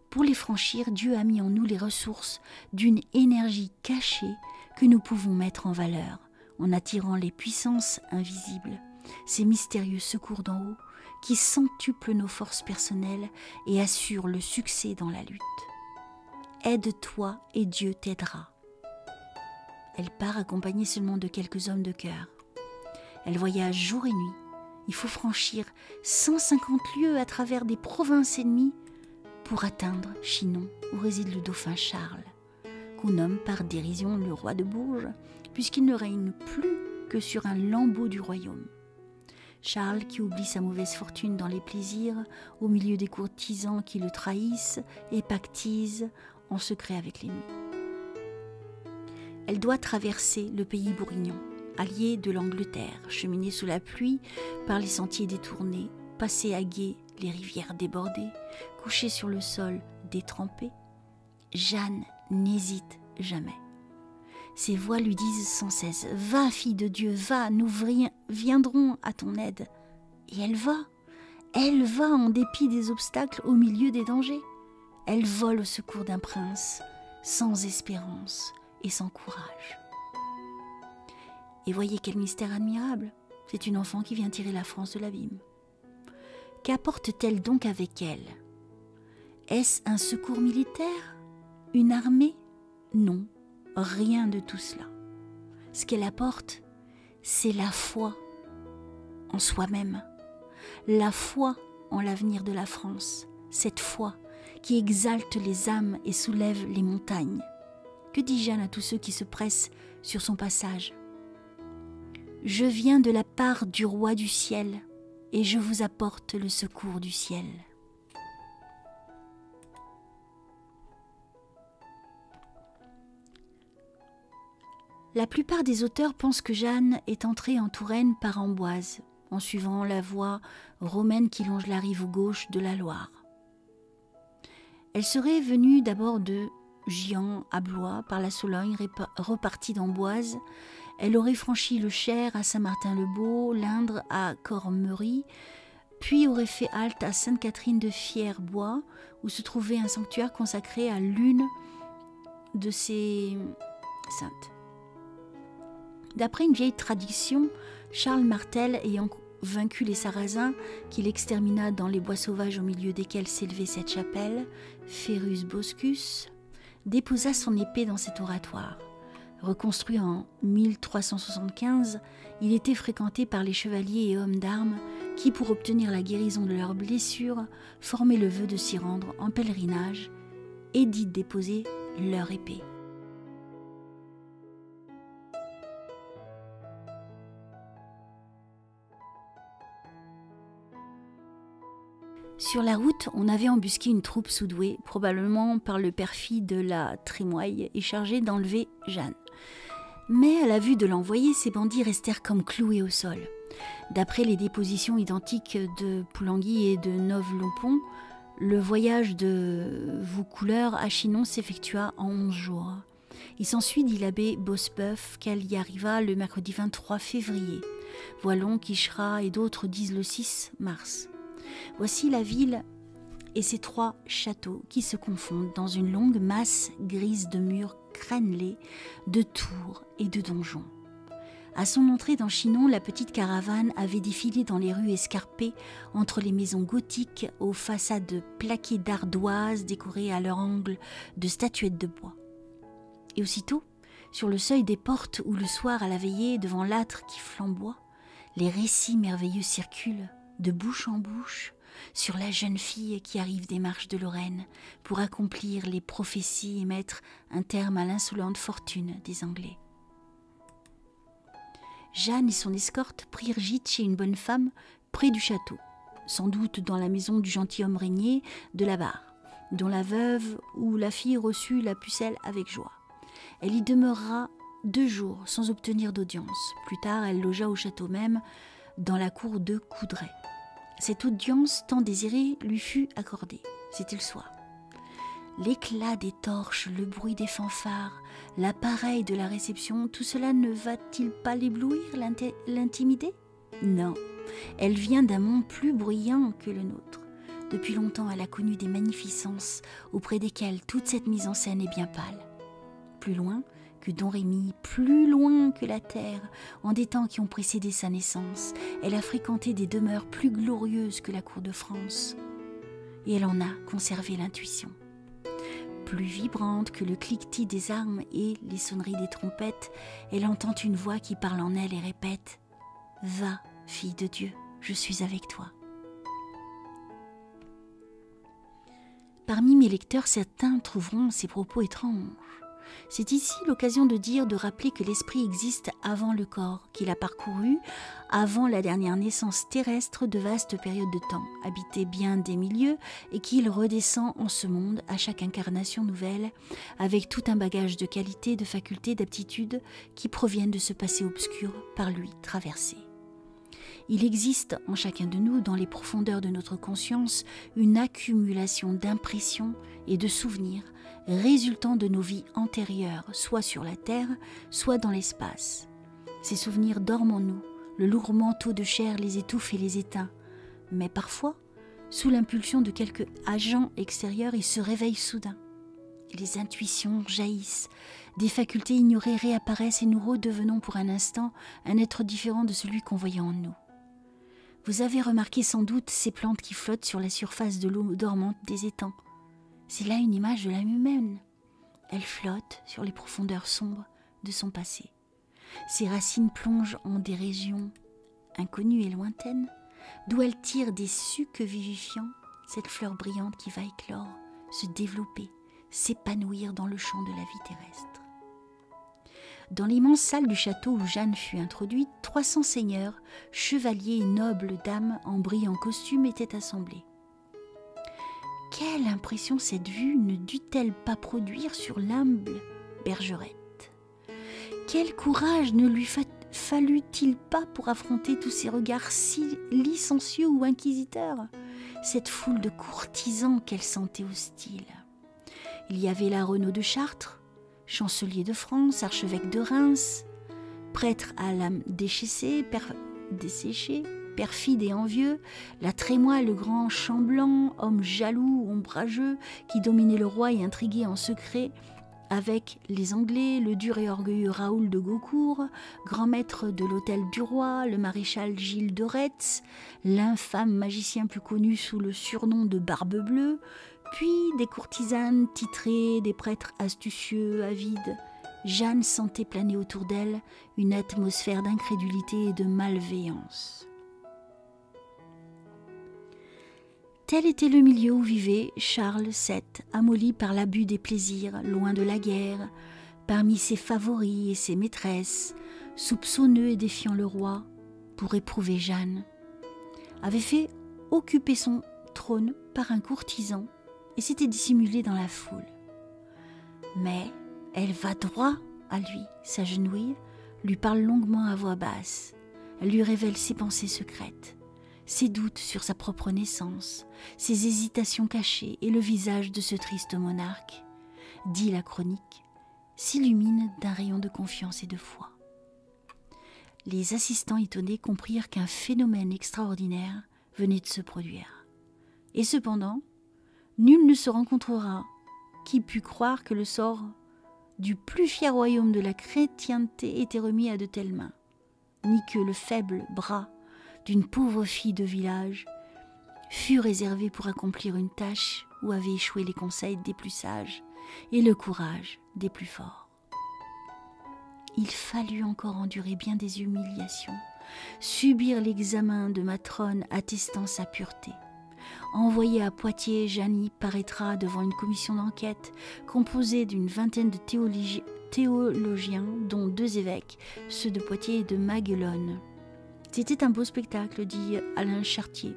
Pour les franchir, Dieu a mis en nous les ressources d'une énergie cachée que nous pouvons mettre en valeur en attirant les puissances invisibles, ces mystérieux secours d'en haut qui centuplent nos forces personnelles et assurent le succès dans la lutte. Aide-toi et Dieu t'aidera. Elle part accompagnée seulement de quelques hommes de cœur. Elle voyage jour et nuit. Il faut franchir 150 lieues à travers des provinces ennemies pour atteindre Chinon, où réside le dauphin Charles, qu'on nomme par dérision le roi de Bourges, puisqu'il ne règne plus que sur un lambeau du royaume. Charles qui oublie sa mauvaise fortune dans les plaisirs, au milieu des courtisans qui le trahissent et pactisent en secret avec l'ennemi. Elle doit traverser le pays bourguignon, allié de l'Angleterre, cheminer sous la pluie par les sentiers détournés, passer à gué les rivières débordées, coucher sur le sol détrempé. Jeanne n'hésite jamais. Ses voix lui disent sans cesse « Va, fille de Dieu, va, nous viendrons à ton aide ». Et elle va en dépit des obstacles au milieu des dangers. Elle vole au secours d'un prince, sans espérance et sans courage. Et voyez quel mystère admirable, c'est une enfant qui vient tirer la France de l'abîme. Qu'apporte-t-elle donc avec elle? Est-ce un secours militaire? Une armée? Non, rien de tout cela. Ce qu'elle apporte, c'est la foi en soi-même, la foi en l'avenir de la France, cette foi qui exalte les âmes et soulève les montagnes. Que dit Jeanne à tous ceux qui se pressent sur son passage? Je viens de la part du roi du ciel et je vous apporte le secours du ciel. La plupart des auteurs pensent que Jeanne est entrée en Touraine par Amboise, en suivant la voie romaine qui longe la rive gauche de la Loire. Elle serait venue d'abord de Gien à Blois, par la Sologne, repartie d'Amboise. Elle aurait franchi le Cher à Saint-Martin-le-Beau, l'Indre à Cormery, puis aurait fait halte à Sainte-Catherine de Fierbois, où se trouvait un sanctuaire consacré à l'une de ses saintes. D'après une vieille tradition, Charles Martel, ayant vaincu les Sarrasins, qu'il extermina dans les bois sauvages au milieu desquels s'élevait cette chapelle, Ferus Boscus, déposa son épée dans cet oratoire. Reconstruit en 1375, il était fréquenté par les chevaliers et hommes d'armes qui, pour obtenir la guérison de leurs blessures, formaient le vœu de s'y rendre en pèlerinage et d'y déposer leur épée. Sur la route, on avait embusqué une troupe soudouée, probablement par le perfide de la Trémoille, et chargée d'enlever Jeanne. Mais à la vue de l'envoyé, ces bandits restèrent comme cloués au sol. D'après les dépositions identiques de Poulengy et de Novelompont, le voyage de Vaucouleurs à Chinon s'effectua en 11 jours. Il s'ensuit, dit l'abbé Bosbeuf, qu'elle y arriva le mercredi 23 février. Voilon, Quicherat et d'autres disent le 6 mars. Voici la ville et ses 3 châteaux qui se confondent dans une longue masse grise de murs crénelés, de tours et de donjons. À son entrée dans Chinon, la petite caravane avait défilé dans les rues escarpées entre les maisons gothiques aux façades plaquées d'ardoises décorées à leur angle de statuettes de bois. Et aussitôt, sur le seuil des portes où le soir à la veillée, devant l'âtre qui flamboie, les récits merveilleux circulent de bouche en bouche sur la jeune fille qui arrive des marches de Lorraine pour accomplir les prophéties et mettre un terme à l'insolente fortune des Anglais. Jeanne et son escorte prirent gîte chez une bonne femme près du château. sans doute dans la maison du gentilhomme Régnier de la Barre, dont la veuve ou la fille reçut la pucelle avec joie. Elle y demeura 2 jours sans obtenir d'audience. Plus tard, elle logea au château même, dans la cour de Coudray. Cette audience tant désirée lui fut accordée. C'était le soir. L'éclat des torches, le bruit des fanfares, l'appareil de la réception, tout cela ne va-t-il pas l'éblouir, l'intimider? Non, elle vient d'un monde plus bruyant que le nôtre. Depuis longtemps, elle a connu des magnificences auprès desquelles toute cette mise en scène est bien pâle. Plus loin que Don Rémy, plus loin que la terre, en des temps qui ont précédé sa naissance, elle a fréquenté des demeures plus glorieuses que la cour de France. Et elle en a conservé l'intuition. Plus vibrante que le cliquetis des armes et les sonneries des trompettes, elle entend une voix qui parle en elle et répète « Va, fille de Dieu, je suis avec toi ». Parmi mes lecteurs, certains trouveront ces propos étranges. C'est ici l'occasion de rappeler que l'esprit existe avant le corps, qu'il a parcouru, avant la dernière naissance terrestre, de vastes périodes de temps, habité bien des milieux, et qu'il redescend en ce monde à chaque incarnation nouvelle, avec tout un bagage de qualités, de facultés, d'aptitudes qui proviennent de ce passé obscur par lui traversé. Il existe en chacun de nous, dans les profondeurs de notre conscience, une accumulation d'impressions et de souvenirs résultant de nos vies antérieures, soit sur la terre, soit dans l'espace. Ces souvenirs dorment en nous, le lourd manteau de chair les étouffe et les éteint, mais parfois, sous l'impulsion de quelque agent extérieur, ils se réveillent soudain. Les intuitions jaillissent, des facultés ignorées réapparaissent et nous redevenons pour un instant un être différent de celui qu'on voyait en nous. Vous avez remarqué sans doute ces plantes qui flottent sur la surface de l'eau dormante des étangs. C'est là une image de l'âme humaine. Elle flotte sur les profondeurs sombres de son passé. Ses racines plongent en des régions inconnues et lointaines, d'où elle tire des sucs vivifiants, cette fleur brillante qui va éclore, se développer, s'épanouir dans le champ de la vie terrestre. Dans l'immense salle du château où Jeanne fut introduite, 300 seigneurs, chevaliers et nobles dames en brillants costumes étaient assemblés. Quelle impression cette vue ne dut-elle pas produire sur l'humble bergerette? Quel courage ne lui fallut-il pas pour affronter tous ces regards si licencieux ou inquisiteurs, cette foule de courtisans qu'elle sentait hostiles? Il y avait là Renaud de Chartres, chancelier de France, archevêque de Reims, prêtre à l'âme desséchée, perfide et envieux, la Trémoille, le grand Chamblanc, homme jaloux, ombrageux, qui dominait le roi et intriguait en secret avec les Anglais, le dur et orgueilleux Raoul de Gaucourt, grand maître de l'hôtel du roi, le maréchal Gilles de Retz, l'infâme magicien plus connu sous le surnom de Barbe Bleue, puis des courtisanes titrées, des prêtres astucieux, avides. Jeanne sentait planer autour d'elle une atmosphère d'incrédulité et de malveillance. Tel était le milieu où vivait Charles VII, amolli par l'abus des plaisirs, loin de la guerre, parmi ses favoris et ses maîtresses, soupçonneux et défiant le roi, pour éprouver Jeanne, avait fait occuper son trône par un courtisan et s'était dissimulée dans la foule. Mais elle va droit à lui, s'agenouille, lui parle longuement à voix basse. Elle lui révèle ses pensées secrètes, ses doutes sur sa propre naissance, ses hésitations cachées et le visage de ce triste monarque, dit la chronique, s'illumine d'un rayon de confiance et de foi. Les assistants étonnés comprirent qu'un phénomène extraordinaire venait de se produire. Et cependant, nul ne se rencontrera qui pût croire que le sort du plus fier royaume de la chrétienté était remis à de telles mains, ni que le faible bras d'une pauvre fille de village fut réservé pour accomplir une tâche où avaient échoué les conseils des plus sages et le courage des plus forts. Il fallut encore endurer bien des humiliations, subir l'examen de matrone attestant sa pureté. Envoyée à Poitiers, Jeanne paraîtra devant une commission d'enquête composée d'une vingtaine de théologiens, dont 2 évêques, ceux de Poitiers et de Maguelone. C'était un beau spectacle, dit Alain Chartier,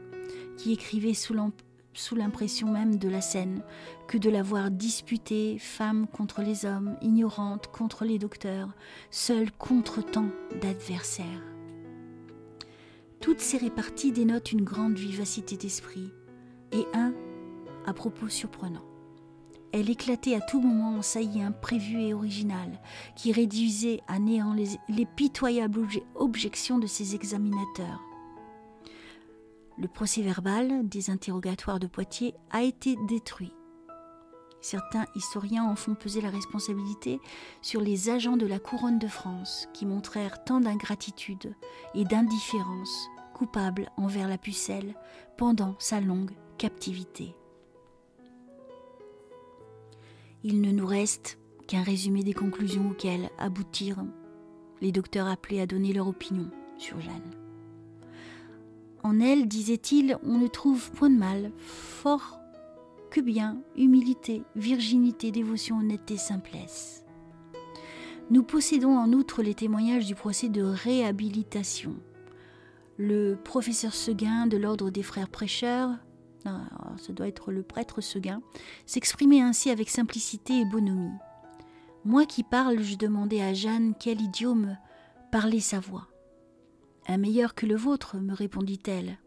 qui écrivait sous l'impression même de la scène, que de la voir disputée, femme contre les hommes, ignorante contre les docteurs, seule contre tant d'adversaires. Toutes ces réparties dénotent une grande vivacité d'esprit, et un à propos surprenant. Elle éclatait à tout moment en saillie imprévue et originale, qui réduisait à néant les pitoyables objections de ses examinateurs. Le procès-verbal des interrogatoires de Poitiers a été détruit. Certains historiens en font peser la responsabilité sur les agents de la couronne de France, qui montrèrent tant d'ingratitude et d'indifférence coupable envers la pucelle pendant sa longue captivité. Il ne nous reste qu'un résumé des conclusions auxquelles aboutirent les docteurs appelés à donner leur opinion sur Jeanne. En elle, disait-il, on ne trouve point de mal, fort que bien, humilité, virginité, dévotion, honnêteté, simplesse. Nous possédons en outre les témoignages du procès de réhabilitation. Le professeur Seguin de l'ordre des frères prêcheurs, ça doit être le prêtre Seguin, s'exprimait ainsi avec simplicité et bonhomie. Moi qui parle, je demandais à Jeanne quel idiome parlait sa voix. Un meilleur que le vôtre, me répondit-elle,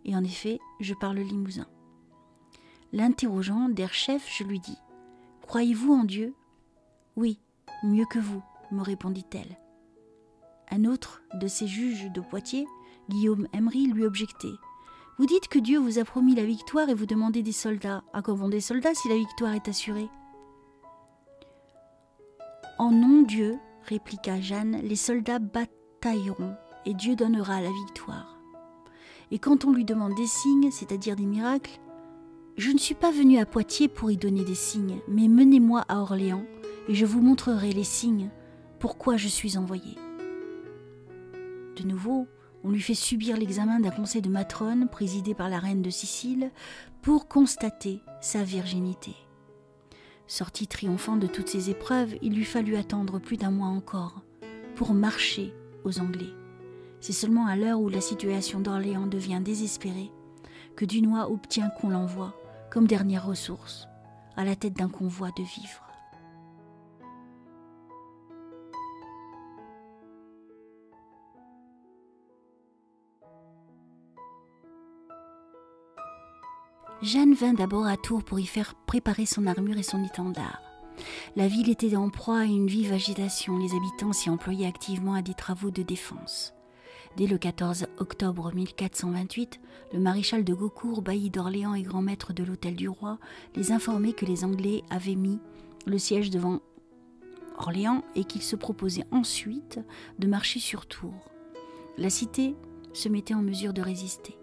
et en effet, je parle limousin. L'interrogeant, d'air chef, je lui dis « Croyez-vous en Dieu ?»« Oui, mieux que vous, me répondit-elle. Un autre de ces juges de Poitiers, Guillaume Emery, lui objectait « Vous dites que Dieu vous a promis la victoire et vous demandez des soldats. À quoi vont des soldats si la victoire est assurée ?»« En nom Dieu, répliqua Jeanne, les soldats batailleront et Dieu donnera la victoire. Et quand on lui demande des signes, c'est-à-dire des miracles, je ne suis pas venue à Poitiers pour y donner des signes, mais menez-moi à Orléans et je vous montrerai les signes, pourquoi je suis envoyée. » De nouveau, on lui fait subir l'examen d'un conseil de matrone présidé par la reine de Sicile pour constater sa virginité. Sorti triomphant de toutes ces épreuves, il lui fallut attendre plus d'un mois encore pour marcher aux Anglais. C'est seulement à l'heure où la situation d'Orléans devient désespérée que Dunois obtient qu'on l'envoie, comme dernière ressource, à la tête d'un convoi de vivres. Jeanne vint d'abord à Tours pour y faire préparer son armure et son étendard. La ville était en proie à une vive agitation, les habitants s'y employaient activement à des travaux de défense. Dès le 14 octobre 1428, le maréchal de Gaucourt, bailli d'Orléans et grand maître de l'hôtel du roi, les informait que les Anglais avaient mis le siège devant Orléans et qu'ils se proposaient ensuite de marcher sur Tours. La cité se mettait en mesure de résister.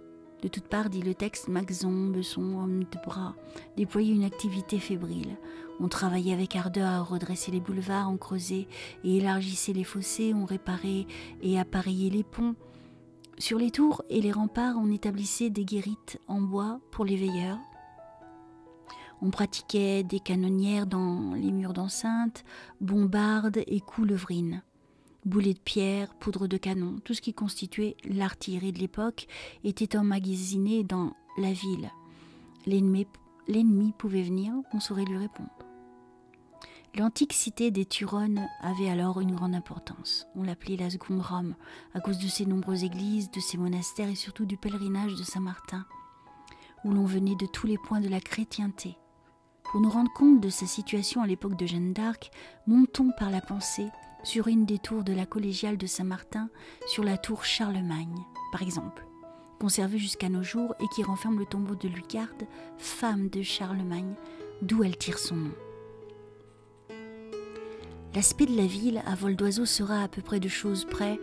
De toutes parts, dit le texte, Maxon, Besson, hommes de bras, déployaient une activité fébrile. On travaillait avec ardeur à redresser les boulevards, on creusait et élargissait les fossés, on réparait et appareillait les ponts. Sur les tours et les remparts, on établissait des guérites en bois pour les veilleurs. On pratiquait des canonnières dans les murs d'enceinte, bombardes et coulevrines. Boulets de pierre, poudre de canon, tout ce qui constituait l'artillerie de l'époque était emmagasiné dans la ville. L'ennemi pouvait venir, on saurait lui répondre. L'antique cité des Turonnes avait alors une grande importance. On l'appelait la seconde Rome, à cause de ses nombreuses églises, de ses monastères et surtout du pèlerinage de Saint-Martin, où l'on venait de tous les points de la chrétienté. Pour nous rendre compte de sa situation à l'époque de Jeanne d'Arc, montons par la pensée sur une des tours de la collégiale de Saint-Martin, sur la tour Charlemagne, par exemple, conservée jusqu'à nos jours et qui renferme le tombeau de Lucarde, femme de Charlemagne, d'où elle tire son nom. L'aspect de la ville à vol d'oiseau sera à peu près de choses près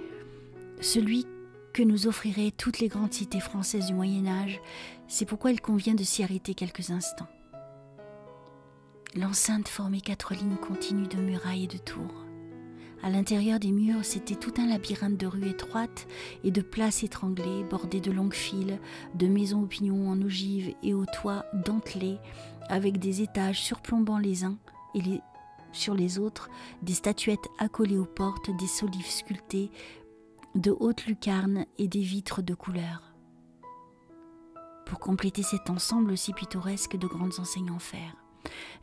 celui que nous offriraient toutes les grandes cités françaises du Moyen-Âge. C'est pourquoi il convient de s'y arrêter quelques instants. L'enceinte formait 4 lignes continues de murailles et de tours. À l'intérieur des murs, c'était tout un labyrinthe de rues étroites et de places étranglées, bordées de longues files, de maisons aux pignons en ogive et aux toits dentelés, avec des étages surplombant les uns et sur les autres, des statuettes accolées aux portes, des solives sculptées, de hautes lucarnes et des vitres de couleur. pour compléter cet ensemble aussi pittoresque de grandes enseignes en fer.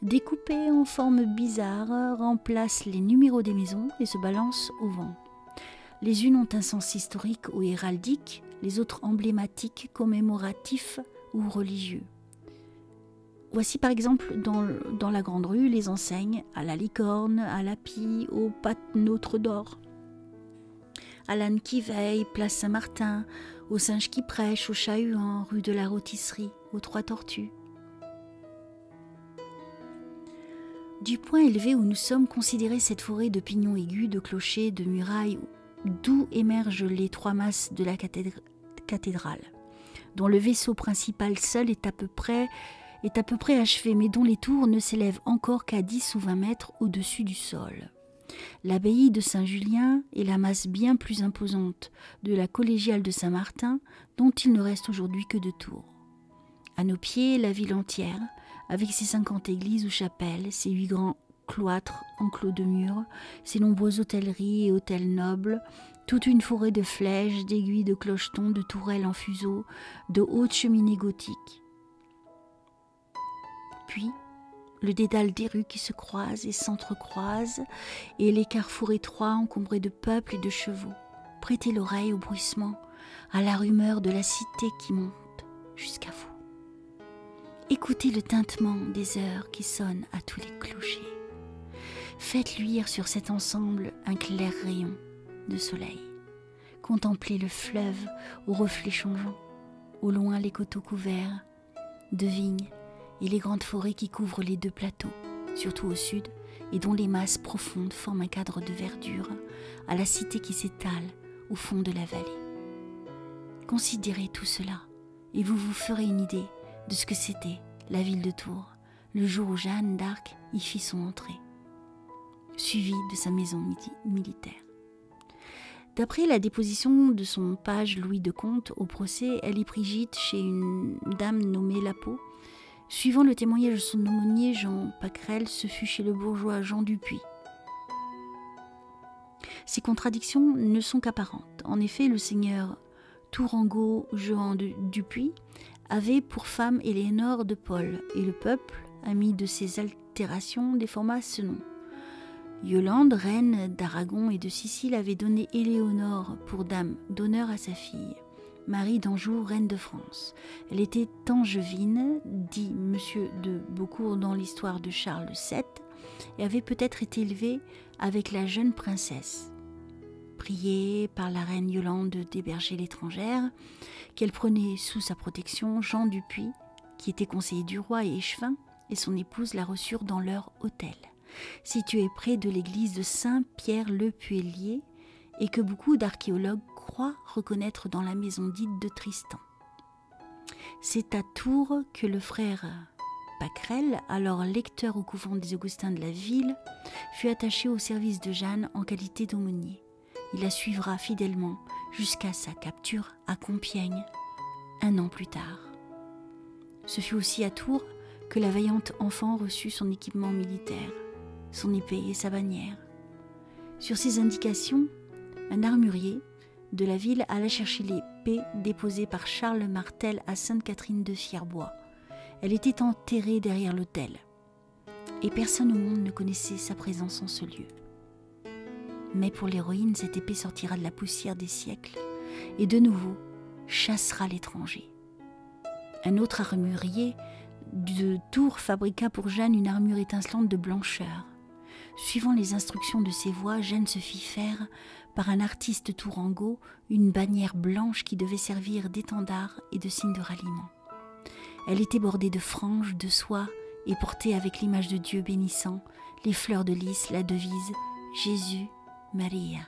Découpées en formes bizarres, remplacent les numéros des maisons et se balancent au vent. Les unes ont un sens historique ou héraldique, les autres emblématiques, commémoratifs ou religieux. Voici par exemple dans la Grande Rue les enseignes à la licorne, à la pie, aux pattes nôtres d'or, à l'âne qui veille, place Saint-Martin, au singe qui prêche, au chat-huant, rue de la Rôtisserie, aux Trois Tortues. Du point élevé où nous sommes, considérez cette forêt de pignons aigus, de clochers, de murailles, d'où émergent les trois masses de la cathédrale, dont le vaisseau principal seul est à peu près achevé, mais dont les tours ne s'élèvent encore qu'à 10 ou 20 mètres au-dessus du sol. L'abbaye de Saint-Julien est la masse bien plus imposante de la collégiale de Saint-Martin, dont il ne reste aujourd'hui que 2 tours. À nos pieds, la ville entière, avec ses 50 églises ou chapelles, ses 8 grands cloîtres enclos de murs, ses nombreuses hôtelleries et hôtels nobles, toute une forêt de flèches, d'aiguilles, de clochetons, de tourelles en fuseau, de hautes cheminées gothiques. Puis, le dédale des rues qui se croisent et s'entrecroisent, et les carrefours étroits encombrés de peuple et de chevaux. Prêtez l'oreille au bruissement, à la rumeur de la cité qui monte jusqu'à vous. Écoutez le tintement des heures qui sonnent à tous les clochers. Faites luire sur cet ensemble un clair rayon de soleil. Contemplez le fleuve aux reflets changeants, au loin les coteaux couverts de vignes et les grandes forêts qui couvrent les 2 plateaux, surtout au sud, et dont les masses profondes forment un cadre de verdure à la cité qui s'étale au fond de la vallée. Considérez tout cela, et vous vous ferez une idée de ce que c'était la ville de Tours, le jour où Jeanne d'Arc y fit son entrée, suivie de sa maison militaire. D'après la déposition de son page Louis de Comte au procès, elle y prit gîte chez une dame nommée Lapeau. Suivant le témoignage de son aumônier Jean Pacrel, ce fut chez le bourgeois Jean Dupuis. Ces contradictions ne sont qu'apparentes. En effet, le seigneur Tourangeau Jehan Dupuis avait pour femme Éléonore de Paul, et le peuple, ami de ces altérations, déforma ce nom. Yolande, reine d'Aragon et de Sicile, avait donné Éléonore pour dame d'honneur à sa fille, Marie d'Anjou, reine de France. Elle était angevine, dit Monsieur de Beaucourt dans l'histoire de Charles VII, et avait peut-être été élevée avec la jeune princesse. Priée par la reine Yolande d'héberger l'étrangère, qu'elle prenait sous sa protection, Jean Dupuis, qui était conseiller du roi et échevin, et son épouse la reçurent dans leur hôtel, situé près de l'église de Saint-Pierre-le-Puellier, et que beaucoup d'archéologues croient reconnaître dans la maison dite de Tristan. C'est à Tours que le frère Pacrel, alors lecteur au couvent des Augustins de la ville, fut attaché au service de Jeanne en qualité d'aumônier. Il la suivra fidèlement jusqu'à sa capture à Compiègne, 1 an plus tard. Ce fut aussi à Tours que la vaillante enfant reçut son équipement militaire, son épée et sa bannière. Sur ces indications, un armurier de la ville alla chercher l'épée déposée par Charles Martel à Sainte-Catherine de Fierbois. Elle était enterrée derrière l'autel, et personne au monde ne connaissait sa présence en ce lieu. Mais pour l'héroïne, cette épée sortira de la poussière des siècles et de nouveau chassera l'étranger. Un autre armurier de Tours fabriqua pour Jeanne une armure étincelante de blancheur. Suivant les instructions de ses voix, Jeanne se fit faire par un artiste tourangeau une bannière blanche qui devait servir d'étendard et de signe de ralliement. Elle était bordée de franges, de soie et portée avec l'image de Dieu bénissant, les fleurs de lys, la devise « Jésus, Maria ».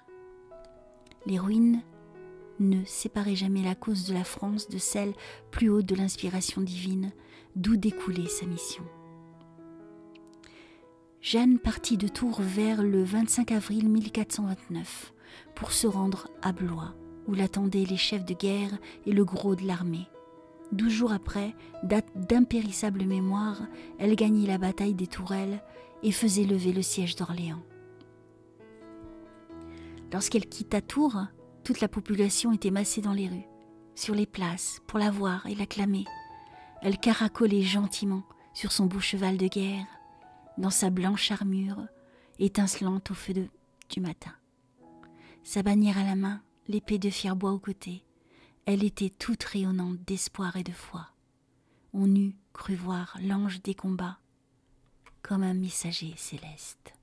L'héroïne ne séparait jamais la cause de la France de celle plus haute de l'inspiration divine, d'où découlait sa mission. Jeanne partit de Tours vers le 25 avril 1429 pour se rendre à Blois, où l'attendaient les chefs de guerre et le gros de l'armée. 12 jours après, date d'impérissable mémoire, elle gagnait la bataille des Tourelles et faisait lever le siège d'Orléans. Lorsqu'elle quitta Tours, toute la population était massée dans les rues, sur les places, pour la voir et l'acclamer. Elle caracolait gentiment sur son beau cheval de guerre, dans sa blanche armure, étincelante au feu du matin. Sa bannière à la main, l'épée de fier-bois au côté, elle était toute rayonnante d'espoir et de foi. On eût cru voir l'ange des combats comme un messager céleste.